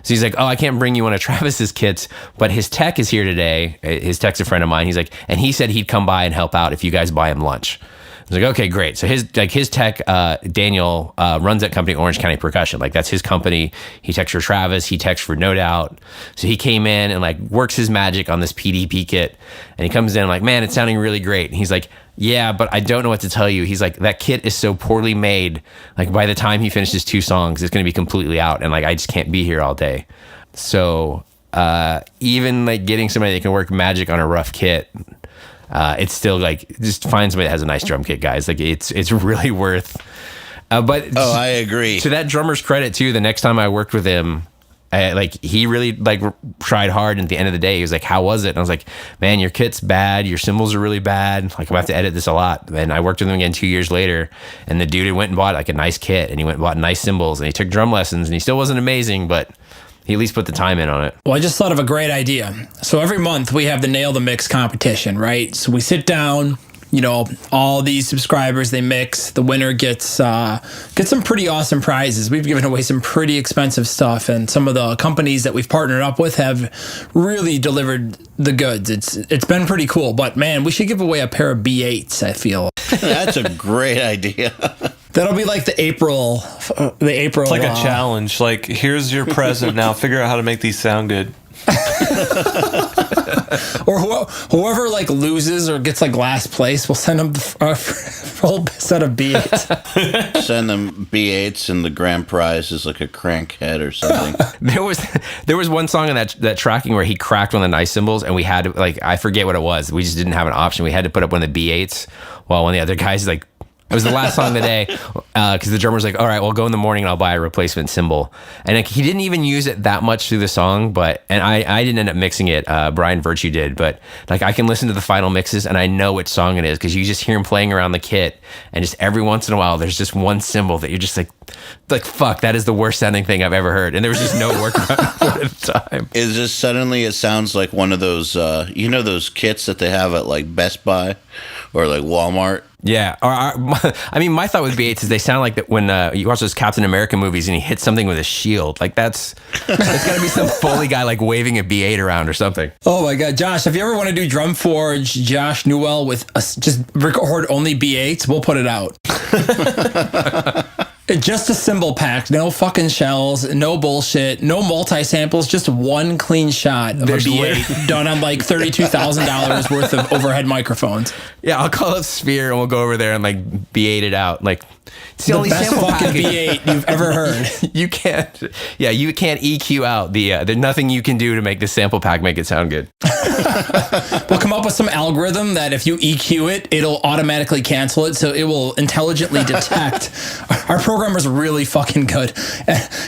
So he's like, oh, I can't bring you one of Travis's kits, but his tech is here today. His tech's a friend of mine. He's like, and he said he'd come by and help out if you guys buy him lunch. I was like, okay, great. So his tech, Daniel, runs that company, Orange County Percussion. Like, that's his company. He techs for Travis. He techs for No Doubt. So he came in and like works his magic on this PDP kit. And he comes in like, man, it's sounding really great. And he's like, yeah, but I don't know what to tell you. He's like, that kit is so poorly made. Like, by the time he finishes 2 songs, it's going to be completely out. And like, I just can't be here all day. So even like getting somebody that can work magic on a rough kit, it's still like, just find somebody that has a nice drum kit, guys. Like, it's really worth. But I agree. To that drummer's credit too, the next time I worked with him, he really like tried hard. And at the end of the day, he was like, "How was it?" And I was like, "Man, your kit's bad. Your cymbals are really bad. Like, I'm gonna have to edit this a lot." And I worked with him again 2 years later, and the dude went and bought like a nice kit, and he went and bought nice cymbals, and he took drum lessons, and he still wasn't amazing, but he at least put the time in on it. Well, I just thought of a great idea. So every month we have the Nail the Mix competition, right? So we sit down, you know, all these subscribers, they mix. The winner gets some pretty awesome prizes. We've given away some pretty expensive stuff, and some of the companies that we've partnered up with have really delivered the goods. It's been pretty cool. But man, we should give away a pair of B8s, I feel. That's a great idea. That'll be like the April. It's like a challenge. Like, here's your present. Now figure out how to make these sound good. Or whoever like loses or gets like last place, we'll send them a full set of B8s. Send them B8s, and the grand prize is like a crankhead or something. There was one song in that tracking where he cracked one of the nice cymbals, and we had to, like, I forget what it was. We just didn't have an option. We had to put up one of the B8s while one of the other guys, like, it was the last song of the day, because the drummer's like, all right, well, go in the morning and I'll buy a replacement cymbal. And like, he didn't even use it that much through the song, and I didn't end up mixing it. Brian Virtue did, but like, I can listen to the final mixes and I know which song it is, because you just hear him playing around the kit, and just every once in a while, there's just one cymbal that you're just like, fuck, that is the worst sounding thing I've ever heard. And there was just no workaround for it at the time. Is this suddenly, it sounds like one of those, those kits that they have at like Best Buy or like Walmart? Yeah. I mean, my thought with B8s is they sound like that when you watch those Captain America movies and he hits something with a shield. Like, that's got to be some Foley guy like waving a B8 around or something. Oh my God, Josh, if you ever want to do Drum Forge, Josh Newell with just record only B8s, we'll put it out. Just a cymbal pack, no fucking shells, no bullshit, no multi-samples, just one clean shot of a B8 done on like $32,000 worth of overhead microphones. Yeah, I'll call it Sphere and we'll go over there and like B8 it out. Like, it's the only best sample fucking package B8 you've ever heard. You can't EQ out there's nothing you can do to make the sample pack make it sound good. We'll come up with some algorithm that if you EQ it, it'll automatically cancel it, so it will intelligently detect. Our programmer's really fucking good.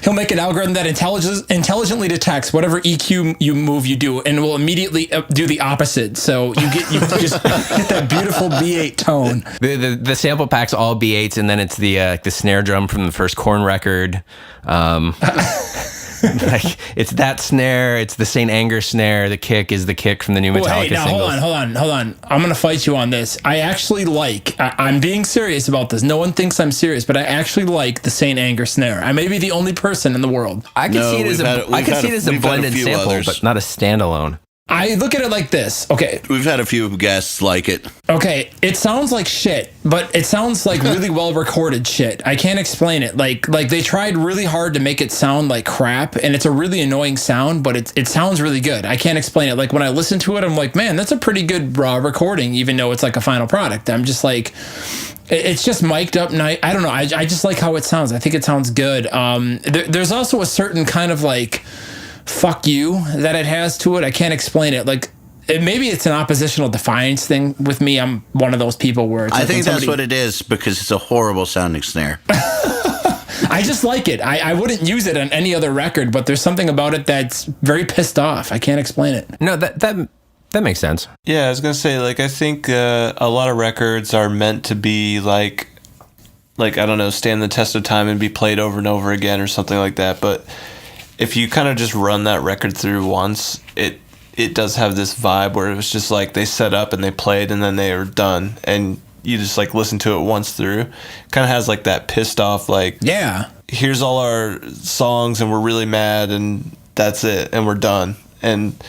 He'll make an algorithm that intelligently detects whatever EQ you do, and will immediately do the opposite. So you just get that beautiful B8 tone. The sample pack's all B8s, and then it's the snare drum from the first Korn record. Like, it's that snare, it's the St. Anger snare. The kick is the kick from the new Metallica singles. Hold on. I'm gonna fight you on this. I actually I'm being serious about this. No one thinks I'm serious, but I actually like the St. Anger snare. I may be the only person in the world. I can see it as a blended sample, but not a standalone. I look at it like this. Okay. We've had a few guests like it. Okay. It sounds like shit, but it sounds like really well recorded shit. I can't explain it. Like they tried really hard to make it sound like crap, and it's a really annoying sound, but it sounds really good. I can't explain it. Like, when I listen to it, I'm like, man, that's a pretty good raw recording, even though it's like a final product. I'm just like, it's just mic'd up nice. I don't know. I just like how it sounds. I think it sounds good. There's also a certain kind of like, fuck you that it has to it. I can't explain it. Like, maybe it's an oppositional defiance thing with me. I'm one of those people where it's I think that's what it is, because it's a horrible sounding snare. I just like it. I wouldn't use it on any other record, but there's something about it that's very pissed off. I can't explain it. No, that makes sense. Yeah, I was gonna say, like, I think a lot of records are meant to be like I don't know, stand the test of time and be played over and over again or something like that. But if you kind of just run that record through once, it does have this vibe where it was just like they set up and they played and then they were done, and you just like listen to it once through. Kind of has like that pissed off, like, Yeah. here's all our songs and we're really mad and that's it and we're done. And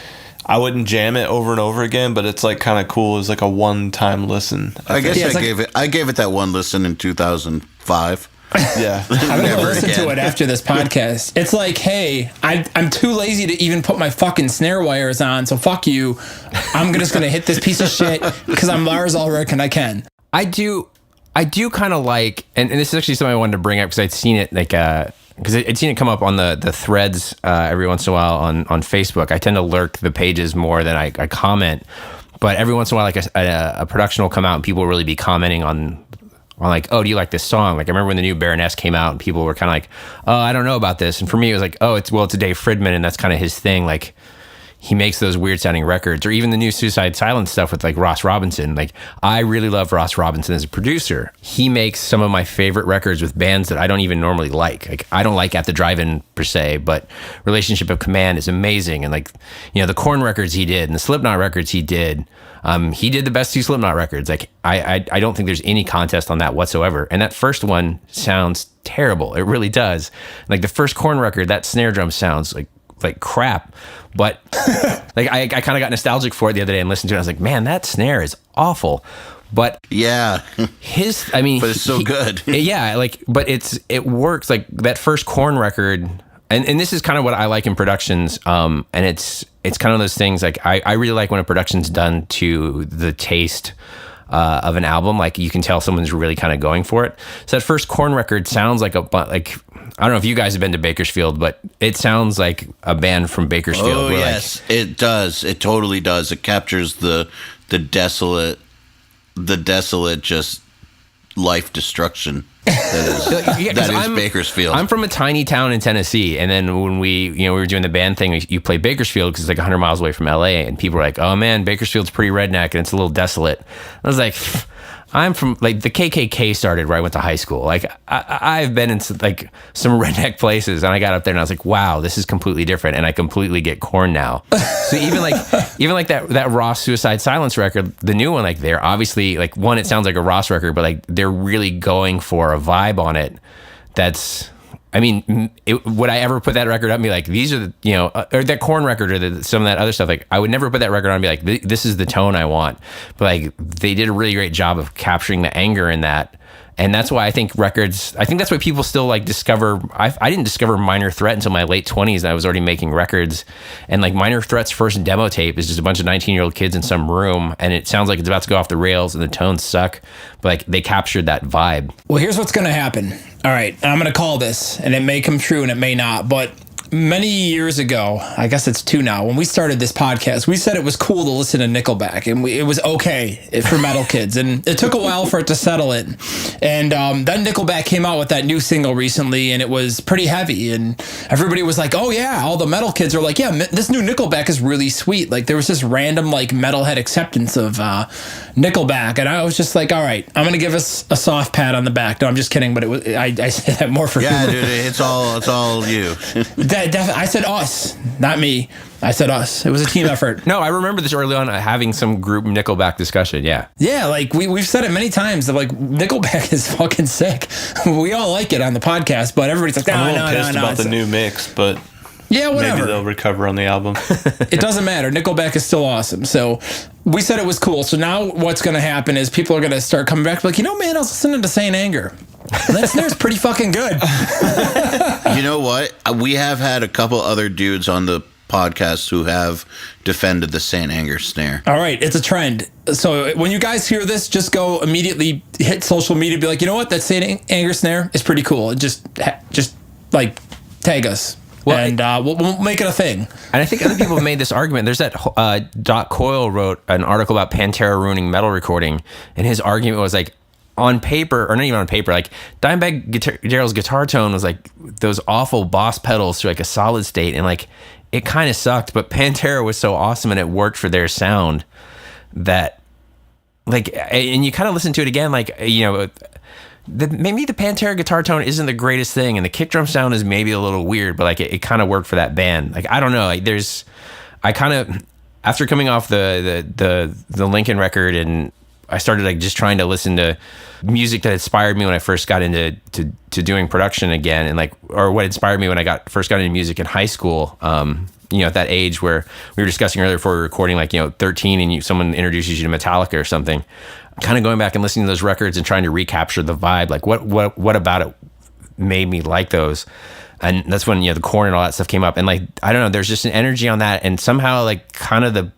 I wouldn't jam it over and over again, but it's like kind of cool as like a one-time listen. I guess Yeah, it's I gave it that one listen in 2005. Yeah. I'm gonna Never listen again. to it after this podcast. It's like, hey, I'm too lazy to even put my fucking snare wires on, so fuck you. I'm just gonna hit this piece of shit because I'm Lars Ulrich and I can. I do kind of like, and this is actually something I wanted to bring up because I'd seen it because I'd seen it come up on the threads every once in a while on Facebook. I tend to lurk the pages more than I comment, but every once in a while, like a production will come out and people will really be commenting on like, oh, do you like this song? Like I remember when the new Baroness came out and people were kind of like, oh, I don't know about this. And for me, it was like, oh, it's a Dave Fridman and that's kind of his thing. Like he makes those weird sounding records, or even the new Suicide Silence stuff with like Ross Robinson. Like I really love Ross Robinson as a producer. He makes some of my favorite records with bands that I don't even normally like. Like I don't like At the Drive-In per se, but Relationship of Command is amazing. And like, you know, the Korn records he did and the Slipknot records he did the best two Slipknot records. Like I don't think there's any contest on that whatsoever. And that first one sounds terrible. It really does. Like the first Korn record, that snare drum sounds like crap. But like I kind of got nostalgic for it the other day and listened to it. I was like, man, that snare is awful. But Yeah. but it's so good. Yeah, like, but it works. Like that first Korn record, and this is kind of what I like in productions. And it's kind of those things. Like I really like when a production's done to the taste of an album. Like you can tell someone's really kind of going for it. So that first Korn record sounds like I don't know if you guys have been to Bakersfield, but it sounds like a band from Bakersfield. Oh yes, it does. It totally does. It captures the desolate just life destruction that is Bakersfield. I'm from a tiny town in Tennessee, and then when we were doing the band thing, you play Bakersfield because it's like 100 miles away from LA, and people were like, "Oh man, Bakersfield's pretty redneck and it's a little desolate." I was like, I'm from like the KKK started where I went to high school. Like I've been in like some redneck places, and I got up there and I was like, wow, this is completely different, and I completely get Korn now. So even like that Ross Suicide Silence record, the new one, like they're obviously like one, it sounds like a Ross record, but like they're really going for a vibe on it. That's, I mean, would I ever put that record up and be like, these are the, or that Korn record or some of that other stuff? Like, I would never put that record on and be like, this is the tone I want. But like, they did a really great job of capturing the anger in that. And that's why I think that's why people still like discover. I didn't discover Minor Threat until my late 20s, and I was already making records. And like Minor Threat's first demo tape is just a bunch of 19-year-old kids in some room, and it sounds like it's about to go off the rails, and the tones suck. But like they captured that vibe. Well, here's what's going to happen. All right, I'm going to call this, and it may come true and it may not, but many years ago, I guess it's 2 now, when we started this podcast, we said it was cool to listen to Nickelback, and it was okay for metal kids, and it took a while for it to settle in. And then Nickelback came out with that new single recently, and it was pretty heavy, and everybody was like, oh yeah, all the metal kids are like, yeah, this new Nickelback is really sweet. Like there was this random like metalhead acceptance of Nickelback, and I was just like, all right, I'm gonna give us a soft pat on the back. No, I'm just kidding, but I say that more for yeah, humor. dude, it's all you. I said us, not me. I said us. It was a team effort. No, I remember this early on having some group Nickelback discussion. Yeah. Yeah, like we've said it many times that like Nickelback is fucking sick. We all like it on the podcast, but everybody's like, I'm a little no, pissed about the new mix, but yeah, whatever. maybe they'll recover on the album. It doesn't matter. Nickelback is still awesome. So we said it was cool. So now what's going to happen is people are going to start coming back like, man, I was listening to Saint Anger. That snare's pretty fucking good. You know what? We have had a couple other dudes on the podcast who have defended the Saint Anger snare. All right, it's a trend. So when you guys hear this, just go immediately hit social media, be like, you know what? That Saint Anger snare is pretty cool. Just like tag us. Well, and we'll make it a thing. And I think other people have made this argument. There's that Doc Coyle wrote an article about Pantera ruining metal recording, and his argument was like, on paper, or not even on paper, like Dimebag Darrell's guitar tone was like those awful boss pedals to like a solid state, and like it kind of sucked, but Pantera was so awesome and it worked for their sound that like, and you kind of listen to it again, like, maybe the Pantera guitar tone isn't the greatest thing, and the kick drum sound is maybe a little weird, but like it kind of worked for that band. Like, I don't know, like after coming off the Linkin record, and I started like just trying to listen to music that inspired me when I first got into doing production again, and like, or what inspired me when I first got into music in high school. At that age where we were discussing earlier before we were recording, like, 13 and someone introduces you to Metallica or something, kind of going back and listening to those records and trying to recapture the vibe. Like what about it made me like those? And that's when, the Korn and all that stuff came up. And like, I don't know, there's just an energy on that. And somehow like kind of the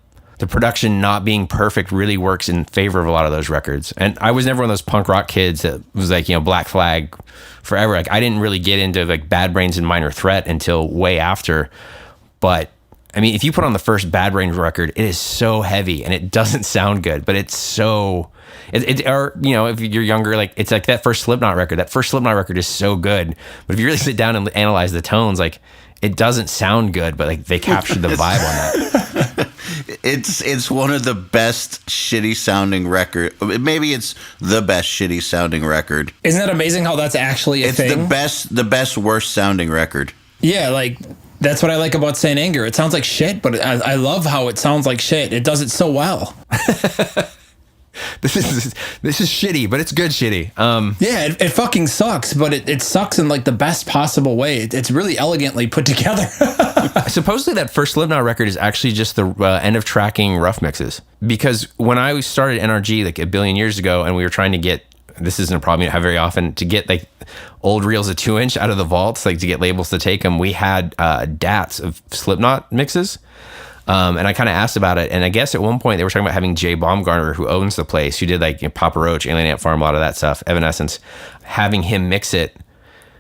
production not being perfect really works in favor of a lot of those records. And I was never one of those punk rock kids that was like, Black Flag forever. Like I didn't really get into like Bad Brains and Minor Threat until way after. But I mean, if you put on the first Bad Brains record, it is so heavy and it doesn't sound good, but it's so, if you're younger, like it's like that first Slipknot record. That first Slipknot record is so good, but if you really sit down and analyze the tones, like it doesn't sound good, but like they captured the vibe on that. It's one of the best shitty sounding record. Maybe it's the best shitty sounding record. Isn't that amazing how that's actually a thing? It's the best worst sounding record. Yeah, like that's what I like about Saint Anger. It sounds like shit, but I love how it sounds like shit. It does it so well. This is shitty, but it's good shitty. Yeah, it fucking sucks, but it sucks in like the best possible way. It's really elegantly put together. Supposedly that first Slipknot record is actually just the end of tracking rough mixes. Because when I started NRG like a billion years ago, and we were trying to get, this isn't a problem you have very often, to get like old reels of 2-inch out of the vaults, like to get labels to take them, we had DATs of Slipknot mixes. And I kind of asked about it, and I guess at one point they were talking about having Jay Baumgartner, who owns the place, who did like Papa Roach, Alien Ant Farm, a lot of that stuff, Evanescence, having him mix it.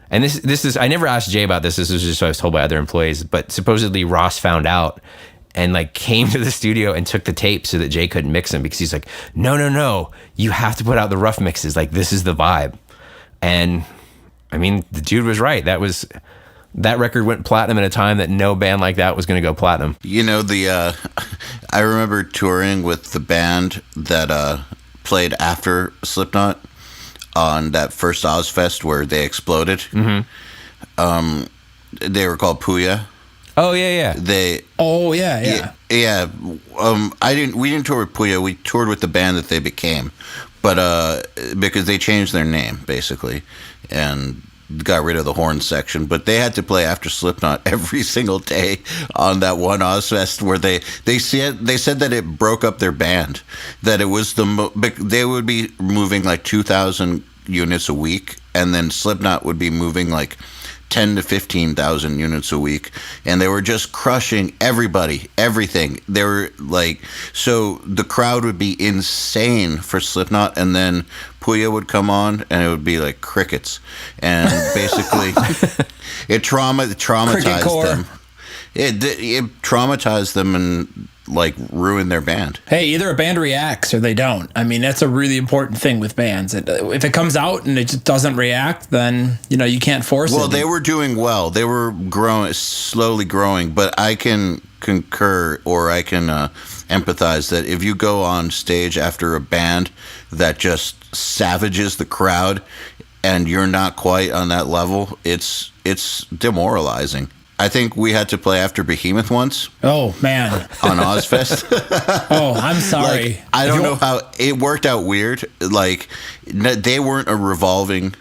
And this is, I never asked Jay about this. This was just what I was told by other employees, but supposedly Ross found out and like came to the studio and took the tape so that Jay couldn't mix them, because he's like, no, you have to put out the rough mixes. Like this is the vibe. And I mean, the dude was right. That record went platinum at a time that no band like that was going to go platinum. I remember touring with the band that played after Slipknot on that first Ozfest where they exploded. Mm-hmm. They were called Puya. Oh yeah. Yeah. We didn't tour with Puya. We toured with the band that they became, but because they changed their name basically and got rid of the horn section, but they had to play after Slipknot every single day on that one Ozfest where they said that it broke up their band, that it was they would be moving like 2,000 units a week, and then Slipknot would be moving like 10 to 15,000 units a week, and they were just crushing everything. They were like, so the crowd would be insane for Slipknot, and then Puya would come on, and it would be like crickets, and basically, it traumatized them. It traumatized them and like ruined their band. Hey, either a band reacts or they don't. I mean, that's a really important thing with bands. If it comes out and it just doesn't react, then you can't force it. Well, they were doing well. They were slowly growing. But I can concur, or I can empathize that if you go on stage after a band that just savages the crowd, and you're not quite on that level, it's demoralizing. I think we had to play after Behemoth once. Oh, man. On Ozfest. Oh, I'm sorry. Like, I don't know how it worked out weird. Like, they weren't a revolving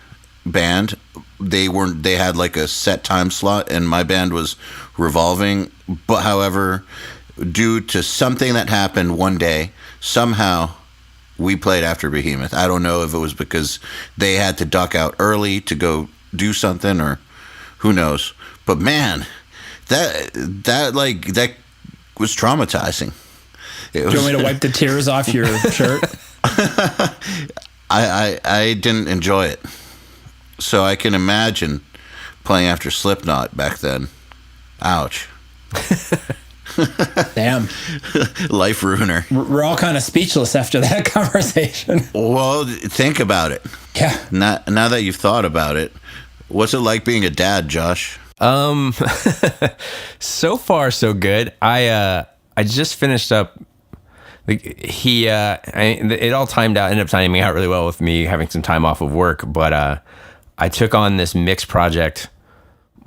band. They had like a set time slot, and my band was revolving. But however, due to something that happened one day, somehow we played after Behemoth. I don't know if it was because they had to duck out early to go do something, or who knows. But man, that was traumatizing. Do you want me to wipe the tears off your shirt? I didn't enjoy it. So I can imagine playing after Slipknot back then. Ouch. Damn. Life ruiner. We're all kind of speechless after that conversation. Well, think about it. Yeah. Now that you've thought about it, what's it like being a dad, Josh? So far so good. I just finished up. It all ended up timing out really well with me having some time off of work. But I took on this mix project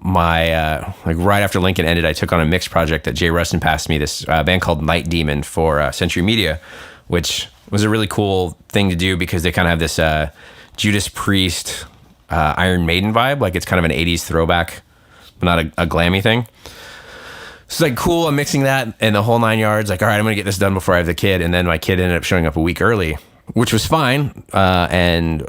like right after Lincoln ended, I took on a mix project that Jay Rustin passed me, this band called Night Demon for Century Media, which was a really cool thing to do because they kind of have this Judas Priest, Iron Maiden vibe. Like it's kind of an 80s throwback, but not a glammy thing. So it's like, cool, I'm mixing that and the whole 9 yards. Like, all right, I'm going to get this done before I have the kid. And then my kid ended up showing up a week early, which was fine. And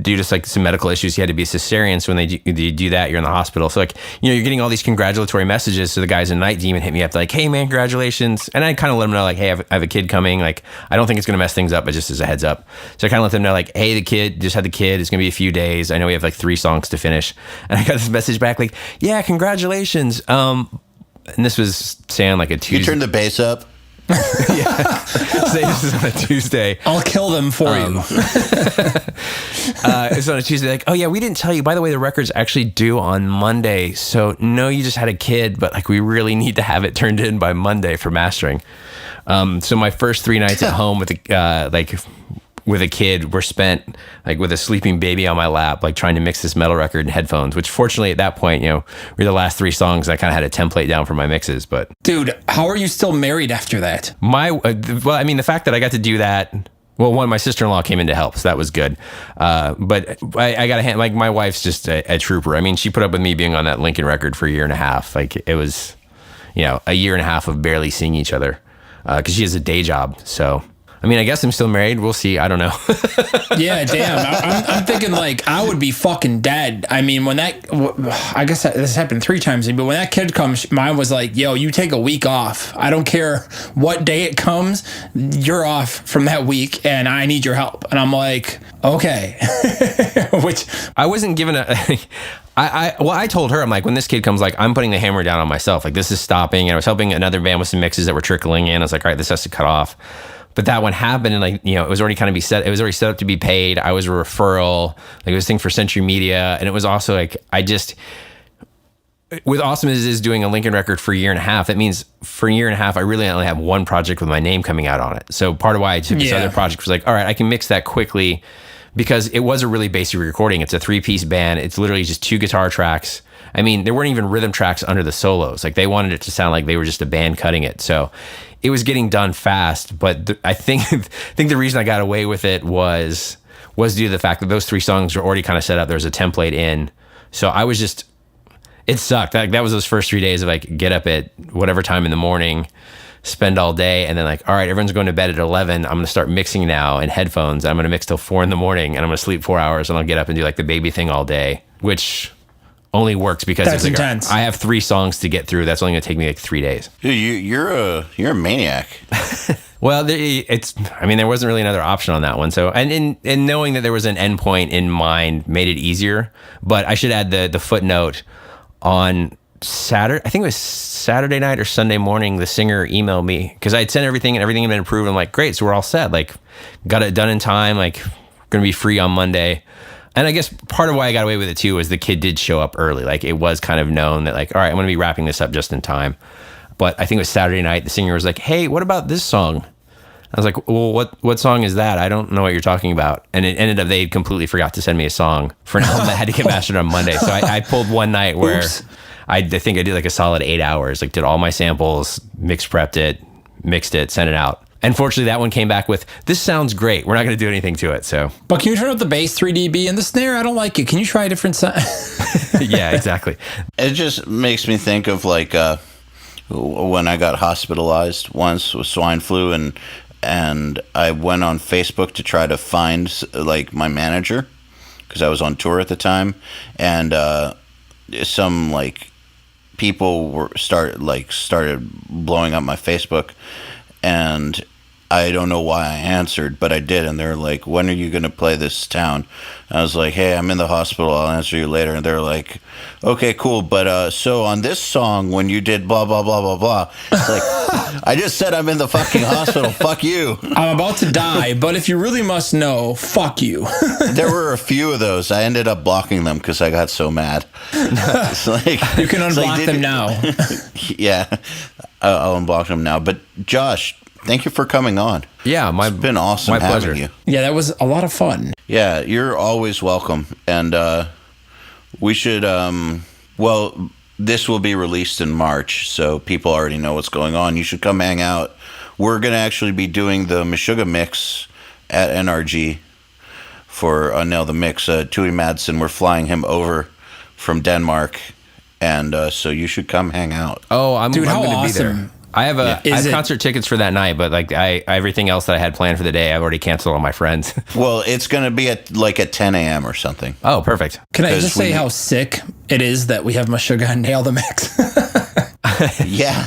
due to like some medical issues, he had to be a cesarean. So when they do that, you're in the hospital. So like, you're getting all these congratulatory messages. So the guys in Night Demon hit me up like, hey man, congratulations. And I kind of let them know like, hey, I have a kid coming. Like, I don't think it's going to mess things up, but just as a heads up. So I kind of let them know like, hey, the kid just had the kid. It's going to be a few days. I know we have like 3 songs to finish. And I got this message back like, yeah, congratulations. And this was saying like a Tuesday. You turned the bass up. Yeah. Say this is on a Tuesday. I'll kill them for you. It's on a Tuesday. Like, oh yeah, we didn't tell you. By the way, the record's actually due on Monday. So no, you just had a kid, but like we really need to have it turned in by Monday for mastering. So my first 3 nights at home with with a kid were spent like with a sleeping baby on my lap, like trying to mix this metal record in headphones, which fortunately at that point, were the last 3 songs. I kind of had a template down for my mixes, but Dude, how are you still married after that? the fact that I got to do that, well, one, my sister-in-law came in to help, so that was good. But I got to hand, like my wife's just a trooper. I mean, she put up with me being on that Lincoln record for a year and a half. Like it was, a year and a half of barely seeing each other, cause she has a day job. So, I mean, I guess I'm still married. We'll see. I don't know. Yeah, damn. I'm thinking like I would be fucking dead. I mean, I guess this happened 3 times, but when that kid comes, mine was like, yo, you take a week off. I don't care what day it comes. You're off from that week and I need your help. And I'm like, okay. Which I wasn't given I told her, I'm like, when this kid comes, like, I'm putting the hammer down on myself. Like, this is stopping. And I was helping another band with some mixes that were trickling in. I was like, all right, this has to cut off. But that one happened, and like, it was already it was already set up to be paid. I was a referral, like it was a thing for Century Media, and it was also like, with Awesome As It Is doing a Lincoln record for a year and a half, that means for a year and a half, I really only have 1 project with my name coming out on it. So part of why I took this other project was like, all right, I can mix that quickly, because it was a really basic recording. It's a 3-piece band. It's literally just 2 guitar tracks. I mean, there weren't even rhythm tracks under the solos. Like they wanted it to sound like they were just a band cutting it. So it was getting done fast. But I think the reason I got away with it was due to the fact that those 3 songs were already kind of set up. There was a template in. So I was just, it sucked. That was those first 3 days of like, get up at whatever time in the morning, spend all day, and then like, all right, everyone's going to bed at 11. I'm going to start mixing now in headphones. I'm going to mix till 4 in the morning, and I'm going to sleep 4 hours, and I'll get up and do like the baby thing all day, which only works because that's like, intense. I have 3 songs to get through. That's only going to take me like 3 days. Dude, you're a maniac. Well, there wasn't really another option on that one. So, and knowing that there was an endpoint in mind made it easier. But I should add the footnote on Saturday. I think it was Saturday night or Sunday morning. The singer emailed me because I had sent everything and everything had been approved. I'm like, great, so we're all set. Like, got it done in time. Like, going to be free on Monday. And I guess part of why I got away with it too was the kid did show up early. Like it was kind of known that like, all right, I'm going to be wrapping this up just in time. But I think it was Saturday night. The singer was like, hey, what about this song? I was like, well, what song is that? I don't know what you're talking about. And it ended up, they completely forgot to send me a song for an album that had to get mastered on Monday. So I pulled one night where I think I did like a solid 8 hours, like did all my samples, prepped it, mixed it, sent it out. Unfortunately, that one came back with, this sounds great. We're not going to do anything to it. So, but can you turn up the bass 3 dB and the snare? I don't like it. Can you try a different sound? Yeah, exactly. It just makes me think of like when I got hospitalized once with swine flu, and I went on Facebook to try to find like my manager because I was on tour at the time, and some like people started blowing up my Facebook. And I don't know why I answered, but I did. And they're like, when are you going to play this town? And I was like, hey, I'm in the hospital. I'll answer you later. And they're like, okay, cool. But so on this song, when you did blah, blah, blah, blah, blah, it's like, I just said I'm in the fucking hospital. Fuck you. I'm about to die, but if you really must know, fuck you. There were a few of those. I ended up blocking them because I got so mad. It's like, you can unblock them now. Yeah, I'll unblock them now. But Josh, thank you for coming on. Yeah, it's been awesome my having pleasure. you. Yeah, that was a lot of fun. Yeah, you're always welcome. And we should Well, this will be released in March, so people already know what's going on. You should come hang out. We're going to actually be doing the Meshuggah mix at NRG for Nail the Mix. Tui Madsen, we're flying him over from Denmark, and so you should come hang out. Oh, I'm Dude, how going to be there. awesome. I have I Is have it- concert tickets for that night, but like everything else that I had planned for the day, I've already canceled all my friends. Well, it's going to be at 10 a.m. or something. Oh, perfect. Can I just Because say how sick it is that we have Meshuggah and Nail the Mix? Yeah.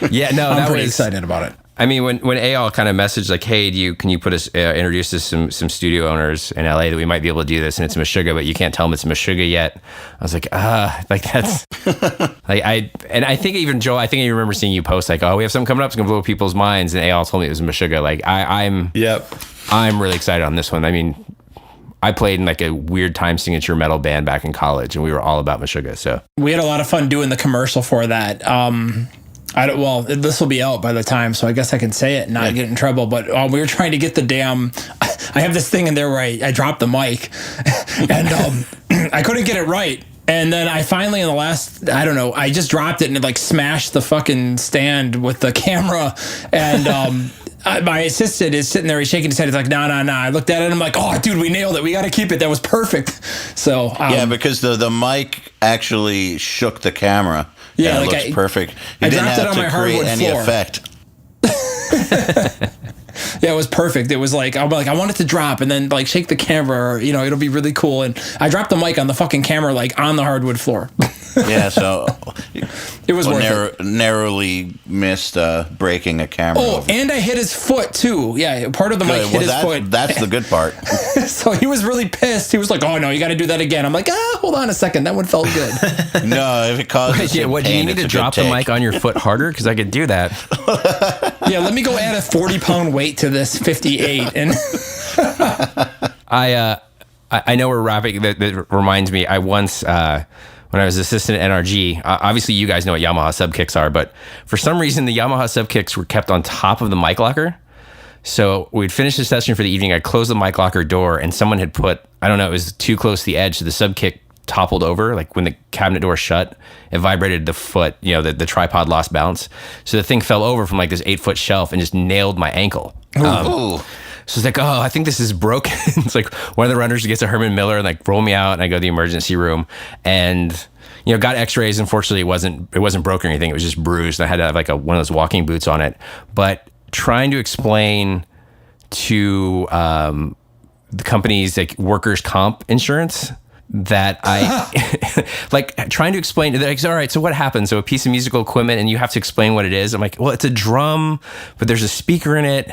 Yeah, no, I'm that pretty was excited about it. I mean, when EYAL kind of messaged like, "Hey, can you put us introduce us some studio owners in LA that we might be able to do this?" And it's Meshuggah, but you can't tell them it's Meshuggah yet. I was like, like that's like I think even Joel, I think I remember seeing you post like, "Oh, we have something coming up, it's gonna blow people's minds," and EYAL told me it was Meshuggah. Like I'm really excited on this one. I mean, I played in like a weird time signature metal band back in college, and we were all about Meshuggah. So We had a lot of fun doing the commercial for that. This will be out by the time, so I guess I can say it and not get in trouble. But we were trying to get the damn. I have this thing in there where I dropped the mic, and I couldn't get it right. And then I finally, in the last, I don't know, I just dropped it and it like smashed the fucking stand with the camera. And my assistant is sitting there, he's shaking his head. He's like, no. I looked at it and I'm like, oh, dude, we nailed it. We got to keep it. That was perfect. So Yeah, because the mic actually shook the camera. Yeah, and it like looks perfect. You I didn't dropped it have on to my create hardwood any floor. effect. Yeah, it was perfect. It was like, I'm like, I want it to drop and then like shake the camera, or, it'll be really cool. And I dropped the mic on the fucking camera, like on the hardwood floor. Yeah, so It was worth it. narrowly missed breaking a camera. Oh, over. and I hit his foot too. Yeah, part of the mic Good. hit his foot. That's the good part. So he was really pissed. He was like, oh no, you got to do that again. I'm like, hold on a second. That one felt good. No, if it causes do him you pain, need it's to a drop good the take. mic on your foot harder? Because I could do that. Yeah, let me go add a 40-pound weight to this 58. And I know we're wrapping. That reminds me. I once, when I was assistant at NRG, obviously you guys know what Yamaha sub kicks are, but for some reason the Yamaha sub kicks were kept on top of the mic locker. So we'd finished the session for the evening. I closed the mic locker door, and someone had put, I don't know, it was too close to the edge, so the sub kick toppled over. Like when the cabinet door shut, it vibrated the foot. The tripod lost balance, so the thing fell over from like this 8-foot shelf and just nailed my ankle. Ooh. So it's like, oh, I think this is broken. It's like one of the runners gets a Herman Miller and like roll me out, and I go to the emergency room and got X-rays. Unfortunately, it wasn't broken or anything. It was just bruised. I had to have like one of those walking boots on it. But trying to explain to the company's like workers' comp insurance that I like trying to explain. They're like, all right, so what happened? So a piece of musical equipment, and you have to explain what it is. I'm like, well, it's a drum, but there's a speaker in it,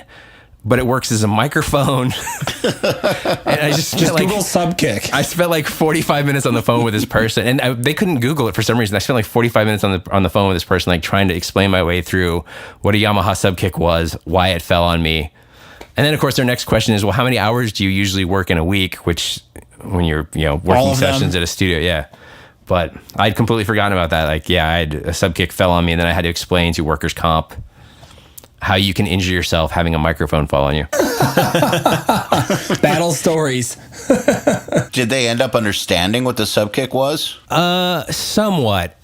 but it works as a microphone. And I just spent like, Google sub kick. I spent like 45 minutes on the phone with this person, and they couldn't Google it for some reason. I spent like 45 minutes on the phone with this person, like trying to explain my way through what a Yamaha sub kick was, why it fell on me. And then of course their next question is, well, how many hours do you usually work in a week? Which when you're, working sessions at a studio. Yeah. But I'd completely forgotten about that. Like, yeah, I had a sub kick fell on me, and then I had to explain to workers' comp how you can injure yourself having a microphone fall on you. Battle stories. Did they end up understanding what the sub kick was? Somewhat.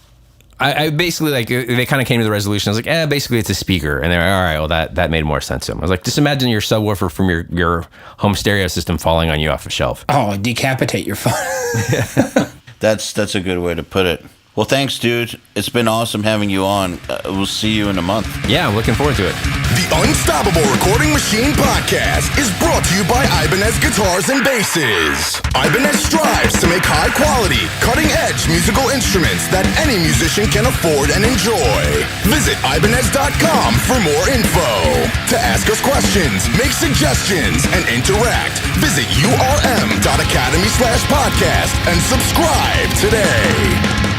I basically, like, they kind of came to the resolution. I was like, basically it's a speaker. And they're like, all right, well, that made more sense to them. I was like, just imagine your subwoofer from your home stereo system falling on you off a shelf. Oh, decapitate your phone. That's a good way to put it. Well, thanks, dude. It's been awesome having you on. We'll see you in a month. Yeah, I'm looking forward to it. The Unstoppable Recording Machine Podcast is brought to you by Ibanez Guitars and Basses. Ibanez strives to make high-quality, cutting-edge musical instruments that any musician can afford and enjoy. Visit Ibanez.com for more info. To ask us questions, make suggestions, and interact, visit urm.academy/podcast and subscribe today.